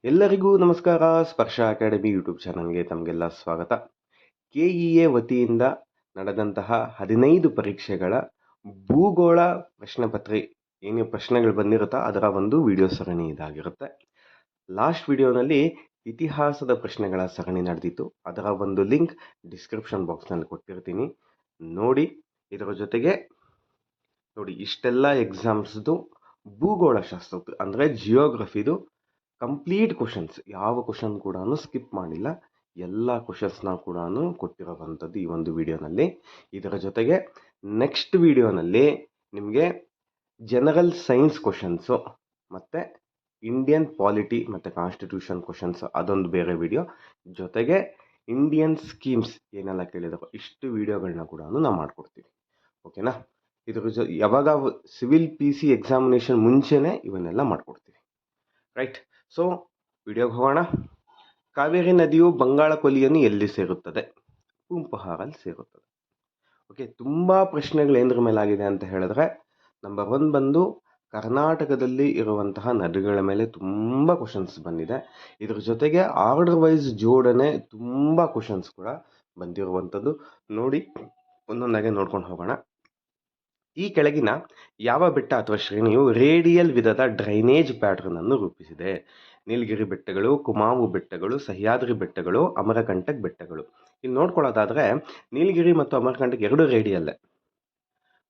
ಎಲ್ಲರಿಗೂ ನಮಸ್ಕಾರ. ಸ್ಪರ್ಶ ಅಕಾಡೆಮಿ ಯೂಟ್ಯೂಬ್ ಚಾನಲ್ಗೆ ತಮಗೆಲ್ಲ ಸ್ವಾಗತ. ಕೆಇಎ ವತಿಯಿಂದ ನಡೆದಂತಹ 15 ಪರೀಕ್ಷೆಗಳ ಭೂಗೋಳ ಪ್ರಶ್ನೆ ಪತ್ರಿ ಏನು ಪ್ರಶ್ನೆಗಳು ಬಂದಿರುತ್ತೋ ಅದರ ಒಂದು ವಿಡಿಯೋ ಸರಣಿ ಇದಾಗಿರುತ್ತೆ. ಲಾಸ್ಟ್ ವಿಡಿಯೋನಲ್ಲಿ ಇತಿಹಾಸದ ಪ್ರಶ್ನೆಗಳ ಸರಣಿ ನಡೆದಿತ್ತು. ಅದರ ಒಂದು ಲಿಂಕ್ ಡಿಸ್ಕ್ರಿಪ್ಷನ್ ಬಾಕ್ಸ್ನಲ್ಲಿ ಕೊಟ್ಟಿರ್ತೀನಿ, ನೋಡಿ. ಇದರ ಜೊತೆಗೆ ನೋಡಿ, ಇಷ್ಟೆಲ್ಲ ಎಕ್ಸಾಮ್ಸ್ದು ಭೂಗೋಳಶಾಸ್ತ್ರದ್ದು ಅಂದರೆ ಜಿಯೋಗ್ರಫಿದು ಕಂಪ್ಲೀಟ್ ಕ್ವಶನ್ಸ್, ಯಾವ ಕ್ವಶನ್ ಕೂಡ ಸ್ಕಿಪ್ ಮಾಡಿಲ್ಲ. ಎಲ್ಲ ಕ್ವಶನ್ಸ್ನ ಕೂಡ ಕೊಟ್ಟಿರೋವಂಥದ್ದು ಈ ಒಂದು ವಿಡಿಯೋನಲ್ಲಿ. ಇದರ ಜೊತೆಗೆ ನೆಕ್ಸ್ಟ್ ವಿಡಿಯೋನಲ್ಲಿ ನಿಮಗೆ ಜನರಲ್ ಸೈನ್ಸ್ ಕ್ವಶನ್ಸು ಮತ್ತು ಇಂಡಿಯನ್ ಪಾಲಿಟಿ ಮತ್ತು ಕಾನ್ಸ್ಟಿಟ್ಯೂಷನ್ ಕ್ವಶನ್ಸ್ ಅದೊಂದು ಬೇರೆ ವಿಡಿಯೋ, ಜೊತೆಗೆ ಇಂಡಿಯನ್ ಸ್ಕೀಮ್ಸ್ ಏನೆಲ್ಲ ಕೇಳಿದಾರೋ ಇಷ್ಟು ವಿಡಿಯೋಗಳನ್ನ ಕೂಡ ನಾವು ಮಾಡಿಕೊಡ್ತೀವಿ. ಓಕೆನಾ? ಇದ್ರ ಯಾವಾಗ ಸಿವಿಲ್ PC ಎಕ್ಸಾಮಿನೇಷನ್ ಮುಂಚೆನೇ ಇವನ್ನೆಲ್ಲ ಮಾಡಿಕೊಡ್ತೀವಿ. ರೈಟ್. ಸೊ ವಿಡಿಯೋಗೆ ಹೋಗೋಣ. ಕಾವೇರಿ ನದಿಯು ಬಂಗಾಳ ಕೊಲ್ಲಿಯನ್ನು ಎಲ್ಲಿ ಸೇರುತ್ತದೆ? ಪೂಂಪಹಾರಲ್ಲಿ ಸೇರುತ್ತದೆ. ಓಕೆ, ತುಂಬ ಪ್ರಶ್ನೆಗಳು ಏನರ ಮೇಲಾಗಿದೆ ಅಂತ ಹೇಳಿದ್ರೆ, ನಂಬರ್ 1 ಬಂದು ಕರ್ನಾಟಕದಲ್ಲಿ ಇರುವಂತಹ ನದಿಗಳ ಮೇಲೆ ತುಂಬ ಕ್ವಶನ್ಸ್ ಬಂದಿದೆ. ಇದ್ರ ಜೊತೆಗೆ ಆರ್ಡರ್ ವೈಸ್ ಜೋಡಣೆ ತುಂಬ ಕ್ವಶನ್ಸ್ ಕೂಡ ಬಂದಿರುವಂಥದ್ದು. ನೋಡಿ, ಒಂದೊಂದಾಗೆ ನೋಡ್ಕೊಂಡು ಹೋಗೋಣ. ಈ ಕೆಳಗಿನ ಯಾವ ಬೆಟ್ಟ ಅಥವಾ ಶ್ರೇಣಿಯು ರೇಡಿಯಲ್ ವಿಧದ ಡ್ರೈನೇಜ್ ಪ್ಯಾಟರ್ನ್ ಅನ್ನು ರೂಪಿಸಿದೆ? ನೀಲಗಿರಿ ಬೆಟ್ಟಗಳು, ಕುಮಾವು ಬೆಟ್ಟಗಳು, ಸಹ್ಯಾದ್ರಿ ಬೆಟ್ಟಗಳು, ಅಮರಕಂಟಕ್ ಬೆಟ್ಟಗಳು. ಇಲ್ಲಿ ನೋಡ್ಕೊಳ್ಳೋದಾದ್ರೆ ನೀಲಗಿರಿ ಮತ್ತು ಅಮರಕಂಟಕ್ ಎರಡು ರೇಡಿಯಲ್ಲೇ.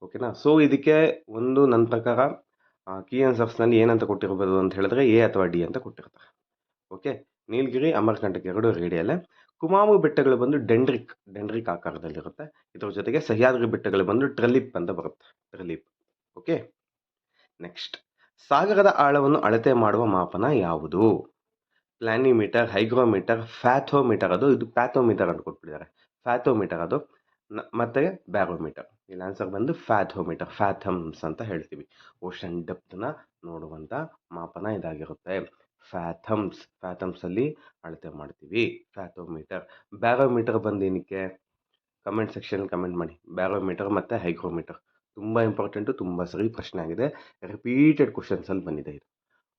ಓಕೆನಾ? ಸೊ ಇದಕ್ಕೆ ಒಂದು ನನ್ನ ಪ್ರಕಾರ ಕೀ ಆನ್ಸರ್ಸ್ನಲ್ಲಿ ಏನಂತ ಕೊಟ್ಟಿರ್ಬೋದು ಅಂತ ಹೇಳಿದ್ರೆ A ಅಥವಾ D ಅಂತ ಕೊಟ್ಟಿರ್ತಾರೆ. ಓಕೆ, ನೀಲಗಿರಿ ಅಮರಕಂಟಕ್ ಎರಡು ರೇಡಿಯಲ್ಲೇ. ಕುಮಾವು ಬೆಟ್ಟಗಳು ಬಂದು ಡೆಂಡ್ರಿಕ್ ಆಕಾರದಲ್ಲಿರುತ್ತೆ. ಇದ್ರ ಜೊತೆಗೆ ಸಹ್ಯಾದ್ರಿ ಬೆಟ್ಟಗಳು ಬಂದು ಟ್ರಲಿಪ್ ಅಂತ ಬರುತ್ತೆ, ಟ್ರಲಿಪ್. ಓಕೆ, ನೆಕ್ಸ್ಟ್, ಸಾಗರದ ಆಳವನ್ನು ಅಳತೆ ಮಾಡುವ ಮಾಪನ ಯಾವುದು? Planimeter, hygrometer, ಫ್ಯಾಥೋಮೀಟರ್. ಇದು ಪ್ಯಾಥೋಮೀಟರ್ ಅಂತ ಕೊಟ್ಬಿಟ್ಟಿದ್ದಾರೆ. ಫ್ಯಾಥೋಮೀಟರ್ ಅದು, ಮತ್ತೆ ಬ್ಯಾರೋಮೀಟರ್. ಇಲ್ಲಿ ಆನ್ಸರ್ ಬಂದು ಫ್ಯಾಥೋಮೀಟರ್, ಫ್ಯಾಥಮ್ಸ್ ಅಂತ ಹೇಳ್ತೀವಿ. ಓಷನ್ ಡೆಪ್ತ್ನ ನೋಡುವಂಥ ಮಾಪನ ಇದಾಗಿರುತ್ತೆ. ಫ್ಯಾಥಮ್ಸ್ ಅಲ್ಲಿ ಅಳತೆ ಮಾಡ್ತೀವಿ. ಫ್ಯಾಥೋಮೀಟರ್. ಬ್ಯಾರೋಮೀಟರ್ ಬಂದು ಏನಕ್ಕೆ? ಕಮೆಂಟ್ ಸೆಕ್ಷನ್ ಕಮೆಂಟ್ ಮಾಡಿ. ಬ್ಯಾರೋಮೀಟರ್ ಮತ್ತು ಹೈಗ್ರೋಮೀಟರ್ ತುಂಬ ಇಂಪಾರ್ಟೆಂಟು, ತುಂಬ ಸರಿ ಪ್ರಶ್ನೆ ಆಗಿದೆ, ರಿಪೀಟೆಡ್ ಕ್ವಶನ್ಸಲ್ಲಿ ಬಂದಿದೆ ಇದು.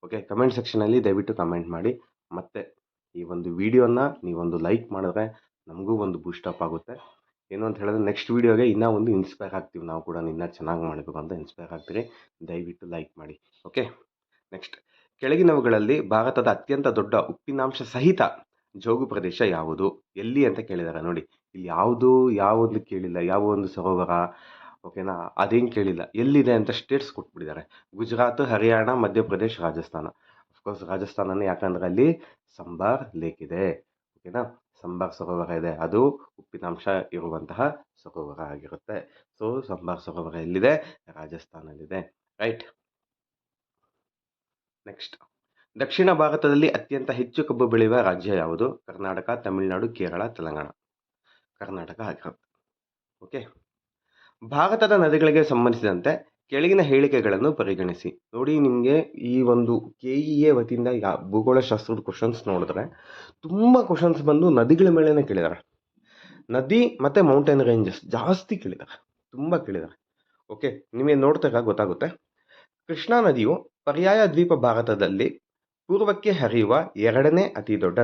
ಓಕೆ, ಕಮೆಂಟ್ ಸೆಕ್ಷನಲ್ಲಿ ದಯವಿಟ್ಟು ಕಮೆಂಟ್ ಮಾಡಿ. ಮತ್ತು ಈ ಒಂದು ವಿಡಿಯೋನ ನೀವೊಂದು ಲೈಕ್ ಮಾಡಿದ್ರೆ ನಮಗೂ ಒಂದು ಬೂಸ್ಟಪ್ ಆಗುತ್ತೆ. ಏನು ಅಂತ ಹೇಳಿದ್ರೆ ನೆಕ್ಸ್ಟ್ ವೀಡಿಯೋಗೆ ಇನ್ನೂ ಒಂದು ಇನ್ಸ್ಪೈರ್ ಆಗ್ತೀವಿ, ನಾವು ಕೂಡ ಇನ್ನೂ ಚೆನ್ನಾಗಿ ಮಾಡಬೇಕು ಅಂತ ಇನ್ಸ್ಪೈರ್ ಆಗ್ತೀರಿ. ದಯವಿಟ್ಟು ಲೈಕ್ ಮಾಡಿ. ಓಕೆ, ನೆಕ್ಸ್ಟ್, ಕೆಳಗಿನವುಗಳಲ್ಲಿ ಭಾರತದ ಅತ್ಯಂತ ದೊಡ್ಡ ಉಪ್ಪಿನಾಂಶ ಸಹಿತ ಜೋಗು ಪ್ರದೇಶ ಯಾವುದು? ಎಲ್ಲಿ ಅಂತ ಕೇಳಿದ್ದಾರೆ. ನೋಡಿ, ಇಲ್ಲಿ ಯಾವುದು ಕೇಳಿಲ್ಲ, ಯಾವ ಒಂದು ಸರೋವರ, ಓಕೆನಾ, ಅದೇನು ಕೇಳಿಲ್ಲ, ಎಲ್ಲಿದೆ ಅಂತ ಸ್ಟೇಟ್ಸ್ ಕೊಟ್ಬಿಟ್ಟಿದ್ದಾರೆ. ಗುಜರಾತ್, ಹರಿಯಾಣ, ಮಧ್ಯಪ್ರದೇಶ್, ರಾಜಸ್ಥಾನ. ಅಫ್ಕೋರ್ಸ್ ರಾಜಸ್ಥಾನನೇ, ಯಾಕಂದರೆ ಅಲ್ಲಿ ಸಂಬಾರ್ ಲೇಕ್ ಇದೆ. ಓಕೆನಾ, ಸಂಬಾರ್ ಸರೋವರ ಇದೆ, ಅದು ಉಪ್ಪಿನಾಂಶ ಇರುವಂತಹ ಸರೋವರ ಆಗಿರುತ್ತೆ. ಸೊ ಸಂಬಾರ್ ಸರೋವರ ಎಲ್ಲಿದೆ? ರಾಜಸ್ಥಾನಲ್ಲಿದೆ. ರೈಟ್. ನೆಕ್ಸ್ಟ್, ದಕ್ಷಿಣ ಭಾರತದಲ್ಲಿ ಅತ್ಯಂತ ಹೆಚ್ಚು ಕಬ್ಬು ಬೆಳೆಯುವ ರಾಜ್ಯ ಯಾವುದು? ಕರ್ನಾಟಕ, ತಮಿಳುನಾಡು, ಕೇರಳ, ತೆಲಂಗಾಣ. ಕರ್ನಾಟಕ ಆಗಿರುತ್ತೆ. ಓಕೆ, ಭಾರತದ ನದಿಗಳಿಗೆ ಸಂಬಂಧಿಸಿದಂತೆ ಕೆಳಗಿನ ಹೇಳಿಕೆಗಳನ್ನು ಪರಿಗಣಿಸಿ. ನೋಡಿ, ನಿಮಗೆ ಈ ಒಂದು KEA ವತಿಯಿಂದ ಭೂಗೋಳಶಾಸ್ತ್ರದ ಕ್ವಶನ್ಸ್ ನೋಡಿದ್ರೆ ತುಂಬ ಕ್ವಶನ್ಸ್ ಬಂದು ನದಿಗಳ ಮೇಲೆನೇ ಕೇಳಿದ್ದಾರೆ. ನದಿ ಮತ್ತು ಮೌಂಟೇನ್ ರೇಂಜಸ್ ಜಾಸ್ತಿ ಕೇಳಿದ್ದಾರೆ, ತುಂಬ ಕೇಳಿದ್ದಾರೆ. ಓಕೆ, ನಿಮಗೆ ನೋಡ್ತಾ ಗೊತ್ತಾಗುತ್ತೆ. ಕೃಷ್ಣಾ ನದಿಯು ಪರ್ಯಾಯ ದ್ವೀಪ ಭಾರತದಲ್ಲಿ ಪೂರ್ವಕ್ಕೆ ಹರಿಯುವ ಎರಡನೇ ಅತಿ ದೊಡ್ಡ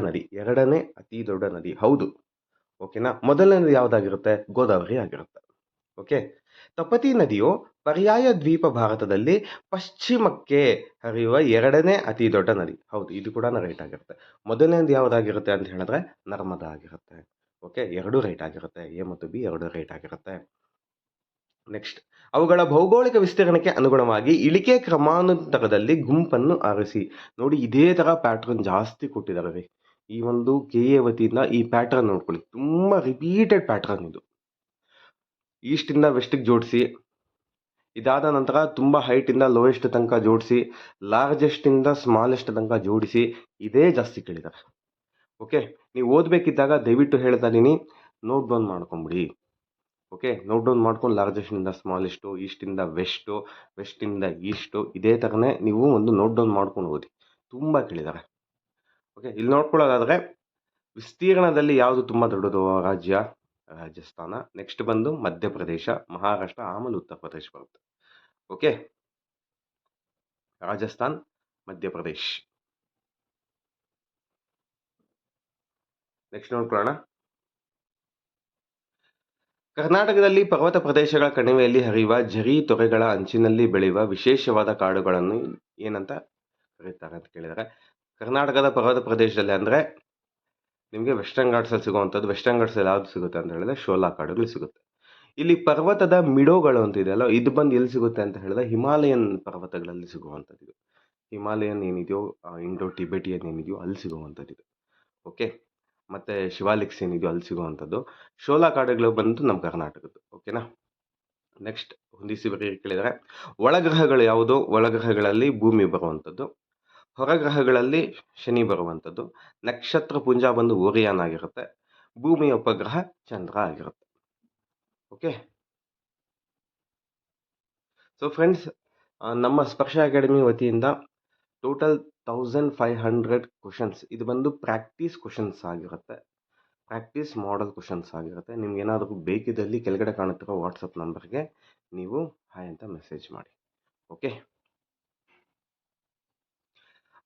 ನದಿ. ಹೌದು. ಓಕೆನಾ, ಮೊದಲನೇ ನದಿ ಯಾವುದಾಗಿರುತ್ತೆ? ಗೋದಾವರಿ ಆಗಿರುತ್ತೆ. ಓಕೆ, ತಪತಿ ನದಿಯು ಪರ್ಯಾಯ ದ್ವೀಪ ಭಾರತದಲ್ಲಿ ಪಶ್ಚಿಮಕ್ಕೆ ಹರಿಯುವ ಎರಡನೇ ಅತಿ ದೊಡ್ಡ ನದಿ. ಹೌದು, ಇದು ಕೂಡ ರೈಟ್ ಆಗಿರುತ್ತೆ. ಮೊದಲನೇ ನದಿ ಯಾವುದಾಗಿರುತ್ತೆ ಅಂತ ಹೇಳಿದ್ರೆ ನರ್ಮದಾ ಆಗಿರುತ್ತೆ. ಓಕೆ, ಎರಡೂ ರೈಟ್ ಆಗಿರುತ್ತೆ. A ಮತ್ತು B ಎರಡೂ ರೈಟ್ ಆಗಿರುತ್ತೆ. ನೆಕ್ಸ್ಟ್, ಅವುಗಳ ಭೌಗೋಳಿಕ ವಿಸ್ತೀರ್ಣಕ್ಕೆ ಅನುಗುಣವಾಗಿ ಇಳಿಕೆ ಕ್ರಮಾನುಗತದಲ್ಲಿ ಗುಂಪನ್ನು ಆರಿಸಿ. ನೋಡಿ, ಇದೇ ಥರ ಪ್ಯಾಟ್ರನ್ ಜಾಸ್ತಿ ಕೊಟ್ಟಿದ್ದಾರೆ. ಈ ಒಂದು KEA ವತಿಯಿಂದ ಈ ಪ್ಯಾಟ್ರನ್ ನೋಡ್ಕೊಳ್ಳಿ, ತುಂಬ ರಿಪೀಟೆಡ್ ಪ್ಯಾಟ್ರನ್ ಇದು. ಈಸ್ಟಿಂದ ವೆಸ್ಟಿಗೆ ಜೋಡಿಸಿ, ಇದಾದ ನಂತರ ತುಂಬ ಹೈಟಿಂದ ಲೋಯೆಸ್ಟ್ ತನಕ ಜೋಡಿಸಿ, ಲಾರ್ಜೆಸ್ಟಿಂದ ಸ್ಮಾಲೆಸ್ಟ್ ತನಕ ಜೋಡಿಸಿ, ಇದೇ ಜಾಸ್ತಿ ಕೇಳಿದ್ದಾರೆ. ಓಕೆ, ನೀವು ಓದಬೇಕಿದ್ದಾಗ ದಯವಿಟ್ಟು ಹೇಳ್ತಾ ಇದ್ದೀನಿ, ನೋಟ್ ಡೌನ್ ಮಾಡ್ಕೊಂಬಿಡಿ. ಓಕೆ, ನೋಟ್ ಡೌನ್ ಮಾಡ್ಕೊಂಡು ಲಾರ್ಜೆಸ್ಟಿಂದ ಸ್ಮಾಲೆಸ್ಟು, ಈಸ್ಟಿಂದ ವೆಸ್ಟಿಂದ ಈಸ್ಟು, ಇದೇ ಥರನೇ ನೀವು ಒಂದು ನೋಟ್ ಡೌನ್ ಮಾಡ್ಕೊಂಡು ಓದಿ. ತುಂಬ ಕೇಳಿದ್ದಾರೆ. ಓಕೆ, ಇಲ್ಲಿ ನೋಡ್ಕೊಳ್ಳೋದಾದರೆ ವಿಸ್ತೀರ್ಣದಲ್ಲಿ ಯಾವುದು ತುಂಬ ದೊಡ್ಡದು ರಾಜ್ಯ? ರಾಜಸ್ಥಾನ. ನೆಕ್ಸ್ಟ್ ಬಂದು ಮಧ್ಯಪ್ರದೇಶ, ಮಹಾರಾಷ್ಟ್ರ, ಆಮೇಲೆ ಉತ್ತರ ಪ್ರದೇಶ ಬರುತ್ತೆ. ಓಕೆ, ರಾಜಸ್ಥಾನ್, ಮಧ್ಯಪ್ರದೇಶ್. ನೆಕ್ಸ್ಟ್ ನೋಡ್ಕೊಳ್ಳೋಣ. ಕರ್ನಾಟಕದಲ್ಲಿ ಪರ್ವತ ಪ್ರದೇಶಗಳ ಕಣಿವೆಯಲ್ಲಿ ಹರಿಯುವ ಝರಿ ತೊರೆಗಳ ಅಂಚಿನಲ್ಲಿ ಬೆಳೆಯುವ ವಿಶೇಷವಾದ ಕಾಡುಗಳನ್ನು ಏನಂತ ಕರೀತಾರೆ ಅಂತ ಕೇಳಿದರೆ, ಕರ್ನಾಟಕದ ಪರ್ವತ ಪ್ರದೇಶದಲ್ಲಿ ಅಂದರೆ ನಿಮಗೆ ವೆಸ್ಟರ್ನ್ ಘಾಟ್ಸಲ್ಲಿ ಸಿಗುವಂಥದ್ದು. ವೆಸ್ಟರ್ನ್ ಘಾಟ್ಸಲ್ಲಿ ಯಾವ್ದು ಸಿಗುತ್ತೆ ಅಂತ ಹೇಳಿದ್ರೆ ಶೋಲಾ ಕಾಡುಗಳು ಸಿಗುತ್ತೆ. ಇಲ್ಲಿ ಪರ್ವತದ ಮಿಡೋಗಳು ಅಂತ ಇದೆಯಲ್ಲ, ಇದು ಬಂದು ಎಲ್ಲಿ ಸಿಗುತ್ತೆ ಅಂತ ಹೇಳಿದ್ರೆ ಹಿಮಾಲಯನ್ ಪರ್ವತಗಳಲ್ಲಿ ಸಿಗುವಂಥದ್ದು ಇದು. ಹಿಮಾಲಯನ್ ಏನಿದೆಯೋ, ಇಂಡೋ ಟಿಬೆಟಿಯನ್ ಏನಿದೆಯೋ ಅಲ್ಲಿ ಸಿಗುವಂಥದ್ದು ಇದು. ಓಕೆ, ಮತ್ತು ಶಿವಾಲಿಕ್ಸ್ ಏನಿದೆಯೋ ಅಲ್ಲಿ ಸಿಗುವಂಥದ್ದು. ಶೋಲಾ ಕಾಡುಗಳು ಬಂದು ನಮ್ಮ ಕರ್ನಾಟಕದ್ದು. ಓಕೆನಾ. ನೆಕ್ಸ್ಟ್ ಹೊಂದಿಸಿ ಬರೀ ಕೇಳಿದರೆ, ಒಳಗ್ರಹಗಳು ಯಾವುದು? ಒಳಗ್ರಹಗಳಲ್ಲಿ ಭೂಮಿ ಬರುವಂಥದ್ದು, ಹೊರಗ್ರಹಗಳಲ್ಲಿ ಶನಿ ಬರುವಂಥದ್ದು, ನಕ್ಷತ್ರ ಪುಂಜ ಬಂದು ಓರಿಯಾನ್ ಆಗಿರುತ್ತೆ, ಭೂಮಿಯ ಉಪಗ್ರಹ ಚಂದ್ರ ಆಗಿರುತ್ತೆ. ಓಕೆ, ಸೊ ಫ್ರೆಂಡ್ಸ್, ನಮ್ಮ ಸ್ಪರ್ಶ ಅಕಾಡೆಮಿ ವತಿಯಿಂದ ಟೋಟಲ್ 1500 ಕ್ವಶನ್ಸ್, ಇದು ಬಂದು ಪ್ರಾಕ್ಟೀಸ್ ಕ್ವಶನ್ಸ್ ಆಗಿರುತ್ತೆ, ಪ್ರಾಕ್ಟೀಸ್ ಮಾಡಲ್ ಕ್ವಶನ್ಸ್ ಆಗಿರುತ್ತೆ. ನಿಮ್ಗೆ ಏನಾದರೂ ಬೇಕಿದ್ದಲ್ಲಿ ಕೆಳಗಡೆ ಕಾಣುತ್ತಿರೋ ವಾಟ್ಸಪ್ ನಂಬರ್ಗೆ ನೀವು ಹಾಯ್ ಅಂತ ಮೆಸೇಜ್ ಮಾಡಿ. ಓಕೆ,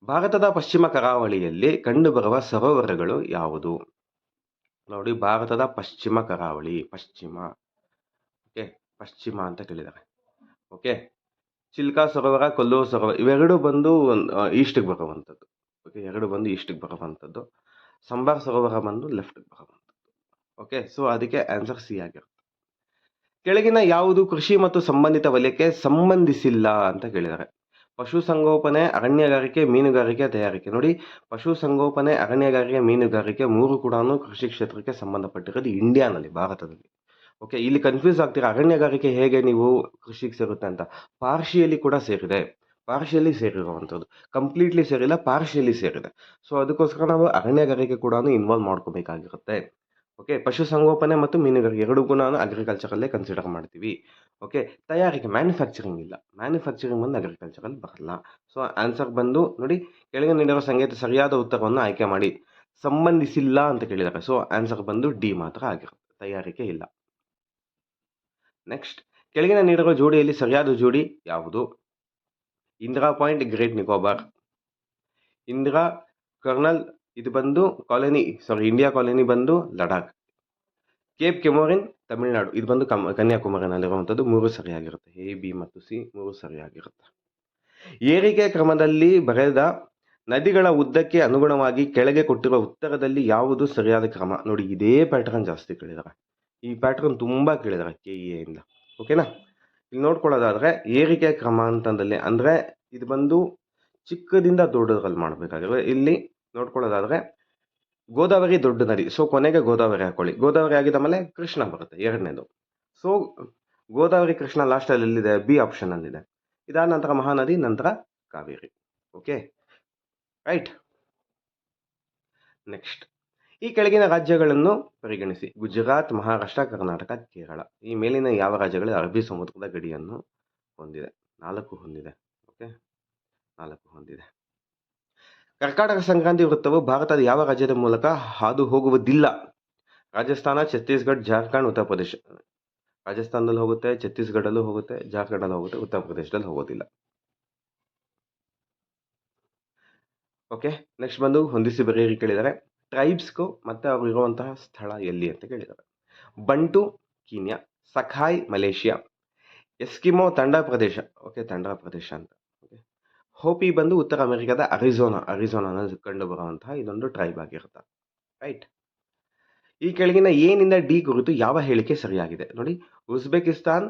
ಭಾರತದ ಪಶ್ಚಿಮ ಕರಾವಳಿಯಲ್ಲಿ ಕಂಡುಬರುವ ಸರೋವರಗಳು ಯಾವುದು? ನೋಡಿ, ಭಾರತದ ಪಶ್ಚಿಮ ಕರಾವಳಿ, ಪಶ್ಚಿಮ, ಓಕೆ, ಪಶ್ಚಿಮ ಅಂತ ಕೇಳಿದ್ದಾರೆ. ಓಕೆ, ಚಿಲ್ಕಾ ಸರೋವರ, ಕೊಲ್ಲೂರು ಸರೋವರ ಇವೆರಡು ಬಂದು ಈಸ್ಟಿಗೆ ಬರುವಂಥದ್ದು. ಓಕೆ, ಎರಡು ಬಂದು ಈಸ್ಟಿಗೆ ಬರುವಂಥದ್ದು. ಸಂಬಾರ್ ಸರೋವರ ಬಂದು ಲೆಫ್ಟಿಗೆ ಬರುವಂಥದ್ದು. ಓಕೆ, ಸೊ ಅದಕ್ಕೆ ಆನ್ಸರ್ ಸಿ ಆಗಿರುತ್ತೆ. ಕೆಳಗಿನ ಯಾವುದು ಕೃಷಿ ಮತ್ತು ಸಂಬಂಧಿತ ವಲಯಕ್ಕೆ ಸಂಬಂಧಿಸಿಲ್ಲ ಅಂತ ಕೇಳಿದ್ದಾರೆ? ಪಶುಸಂಗೋಪನೆ, ಅರಣ್ಯಗಾರಿಕೆ, ಮೀನುಗಾರಿಕೆ, ತಯಾರಿಕೆ. ನೋಡಿ, ಪಶುಸಂಗೋಪನೆ, ಅರಣ್ಯಗಾರಿಕೆ, ಮೀನುಗಾರಿಕೆ ಮೂರು ಕೂಡ ಕೃಷಿ ಕ್ಷೇತ್ರಕ್ಕೆ ಸಂಬಂಧಪಟ್ಟಿರೋದು ಇಂಡಿಯಾನಲ್ಲಿ, ಭಾರತದಲ್ಲಿ. ಓಕೆ, ಇಲ್ಲಿ ಕನ್ಫ್ಯೂಸ್ ಆಗ್ತೀರಾ, ಅರಣ್ಯಗಾರಿಕೆ ಹೇಗೆ ನೀವು ಕೃಷಿಗೆ ಸೇರುತ್ತೆ ಅಂತ. ಪಾರ್ಷಿಯಲಿ ಕೂಡ ಸೇರಿದೆ, ಪಾರ್ಷಿಯಲಿ ಸೇರಿರುವಂಥದ್ದು, ಕಂಪ್ಲೀಟ್ಲಿ ಸೇರಿಲ್ಲ, ಪಾರ್ಷಿಯಲಿ ಸೇರಿದೆ. ಸೊ ಅದಕ್ಕೋಸ್ಕರ ನಾವು ಅರಣ್ಯಗಾರಿಕೆ ಕೂಡ ಇನ್ವಾಲ್ವ್ ಮಾಡ್ಕೋಬೇಕಾಗಿರುತ್ತೆ. ಓಕೆ, ಪಶುಸಂಗೋಪನೆ ಮತ್ತು ಮೀನುಗಾರಿಕೆ ಎರಡೂ ಕೂಡ ಅಗ್ರಿಕಲ್ಚರಲ್ಲೇ ಕನ್ಸಿಡರ್ ಮಾಡ್ತೀವಿ. ಓಕೆ, ತಯಾರಿಕೆ, ಮ್ಯಾನುಫ್ಯಾಕ್ಚರಿಂಗ್ ಇಲ್ಲ, ಮ್ಯಾನುಫ್ಯಾಕ್ಚರಿಂಗ್ ಬಂದು ಅಗ್ರಿಕಲ್ಚರಲ್ಲಿ ಬರಲ್ಲ. ಸೊ ಆನ್ಸರ್ ಬಂದು ನೋಡಿ, ಕೆಳಗೆ ನೀಡಿರುವ ಸಂಗೀತ ಸರಿಯಾದ ಉತ್ತರವನ್ನು ಆಯ್ಕೆ ಮಾಡಿ. ಸಂಬಂಧಿಸಿಲ್ಲ ಅಂತ ಕೇಳಿದ್ದಾರೆ, ಸೊ ಆನ್ಸರ್ ಬಂದು ಡಿ ಮಾತ್ರ ಆಗಿರುತ್ತೆ, ತಯಾರಿಕೆ ಇಲ್ಲ. ನೆಕ್ಸ್ಟ್, ಕೆಳಗಿನ ನೀಡಿರುವ ಜೋಡಿಯಲ್ಲಿ ಸರಿಯಾದ ಜೋಡಿ ಯಾವುದು? Indira point, great Nicobar. Indira colonel, ಇದು ಬಂದು ಕಾಲೋನಿ, ಇಂಡಿಯಾ ಕಾಲೋನಿ ಬಂದು ಲಡಾಖ್. ಕೇಪ್ ಕೆಮೋರಿನ್, ತಮಿಳುನಾಡು, ಇದು ಬಂದು ಕನ್ಯಾಕುಮಾರಿನಲ್ಲಿರುವಂಥದ್ದು. ಮೂರು ಸರಿಯಾಗಿರುತ್ತೆ, ಎ, ಬಿ ಮತ್ತು ಸಿ ಮೂರು ಸರಿಯಾಗಿರುತ್ತೆ. ಏರಿಕೆ ಕ್ರಮದಲ್ಲಿ ಬರೆದ ನದಿಗಳ ಉದ್ದಕ್ಕೆ ಅನುಗುಣವಾಗಿ ಕೆಳಗೆ ಕೊಟ್ಟಿರುವ ಉತ್ತರದಲ್ಲಿ ಯಾವುದು ಸರಿಯಾದ ಕ್ರಮ? ನೋಡಿ, ಇದೇ ಪ್ಯಾಟರ್ನ್ ಜಾಸ್ತಿ ಕೇಳಿದ್ದಾರೆ, ಈ ಪ್ಯಾಟರ್ನ್ ತುಂಬ ಕೇಳಿದ್ದಾರೆ KEA ಇಂದ. ಓಕೆನಾ, ಇಲ್ಲಿ ನೋಡ್ಕೊಳ್ಳೋದಾದರೆ ಏರಿಕೆ ಕ್ರಮ ಅಂತಂದಲ್ಲಿ ಅಂದರೆ ಇದು ಬಂದು ಚಿಕ್ಕದಿಂದ ದೊಡ್ಡದ್ರಲ್ಲಿ ಮಾಡಬೇಕಾಗಿರೋ. ಇಲ್ಲಿ ನೋಡ್ಕೊಳ್ಳೋದಾದರೆ ಗೋದಾವರಿ ದೊಡ್ಡ ನದಿ, ಸೊ ಕೊನೆಗೆ ಗೋದಾವರಿ ಹಾಕೊಳ್ಳಿ. ಗೋದಾವರಿ ಆಗಿದ ಮೇಲೆ ಕೃಷ್ಣ ಬರುತ್ತೆ ಎರಡನೇದು. ಸೊ ಗೋದಾವರಿ ಕೃಷ್ಣ ಲಾಸ್ಟಲ್ಲಿ ಎಲ್ಲಿದೆ? ಬಿ ಆಪ್ಷನಲ್ಲಿದೆ. ಇದಾದ ನಂತರ ಮಹಾನದಿ, ನಂತರ ಕಾವೇರಿ. Okay, right. ನೆಕ್ಸ್ಟ್, ಈ ಕೆಳಗಿನ ರಾಜ್ಯಗಳನ್ನು ಪರಿಗಣಿಸಿ. ಗುಜರಾತ್, ಮಹಾರಾಷ್ಟ್ರ, ಕರ್ನಾಟಕ, ಕೇರಳ. ಈ ಮೇಲಿನ ಯಾವ ರಾಜ್ಯಗಳು ಅರಬ್ಬಿ ಸಮುದ್ರದ ಗಡಿಯನ್ನು ಹೊಂದಿದೆ? 4 ಹೊಂದಿದೆ. ಓಕೆ, 4 ಹೊಂದಿದೆ. ಕರ್ಕಾಟಕ ಸಂಕ್ರಾಂತಿ ವೃತ್ತವು ಭಾರತದ ಯಾವ ರಾಜ್ಯದ ಮೂಲಕ ಹಾದು ಹೋಗುವುದಿಲ್ಲ? ರಾಜಸ್ಥಾನ, ಛತ್ತೀಸ್ಗಢ, ಜಾರ್ಖಂಡ್, ಉತ್ತರ ಪ್ರದೇಶ. ರಾಜಸ್ಥಾನದಲ್ಲಿ ಹೋಗುತ್ತೆ, ಛತ್ತೀಸ್ಗಢಲ್ಲೂ ಹೋಗುತ್ತೆ, ಜಾರ್ಖಂಡಲ್ಲಿ ಹೋಗುತ್ತೆ, ಉತ್ತರ ಪ್ರದೇಶದಲ್ಲಿ ಹೋಗೋದಿಲ್ಲ. ಓಕೆ, ನೆಕ್ಸ್ಟ್ ಬಂದು ಹೊಂದಿಸಿ ಬರೆಯಿರಿ ಕೇಳಿದ್ದಾರೆ. ಟ್ರೈಬ್ಸ್ಗೂ ಮತ್ತು ಅವರು ಇರುವಂತಹ ಸ್ಥಳ ಎಲ್ಲಿ ಅಂತ ಕೇಳಿದ್ದಾರೆ. ಬಂಟು, ಕೀನ್ಯಾ. ಸಖಾಯ್, ಮಲೇಷಿಯಾ. ಎಸ್ಕಿಮೋ, ತಂಡಾ ಪ್ರದೇಶ. ಓಕೆ, ತಂಡಾ ಪ್ರದೇಶ ಅಂತ. ಓಕೆ, ಹೋಪಿ ಬಂದು ಉತ್ತರ ಅಮೆರಿಕದ ಅರಿಜೋನಾನಲ್ಲಿ ಕಂಡು ಬರುವಂತಹ ಇದೊಂದು ಟ್ರೈಬ್ ಆಗಿರುತ್ತೆ. ರೈಟ್. ಈ ಕೆಳಗಿನ ಏನಿಂದ ಡಿ ಕುರಿತು ಯಾವ ಹೇಳಿಕೆ ಸರಿಯಾಗಿದೆ? ನೋಡಿ, ಉಜ್ಬೇಕಿಸ್ತಾನ್,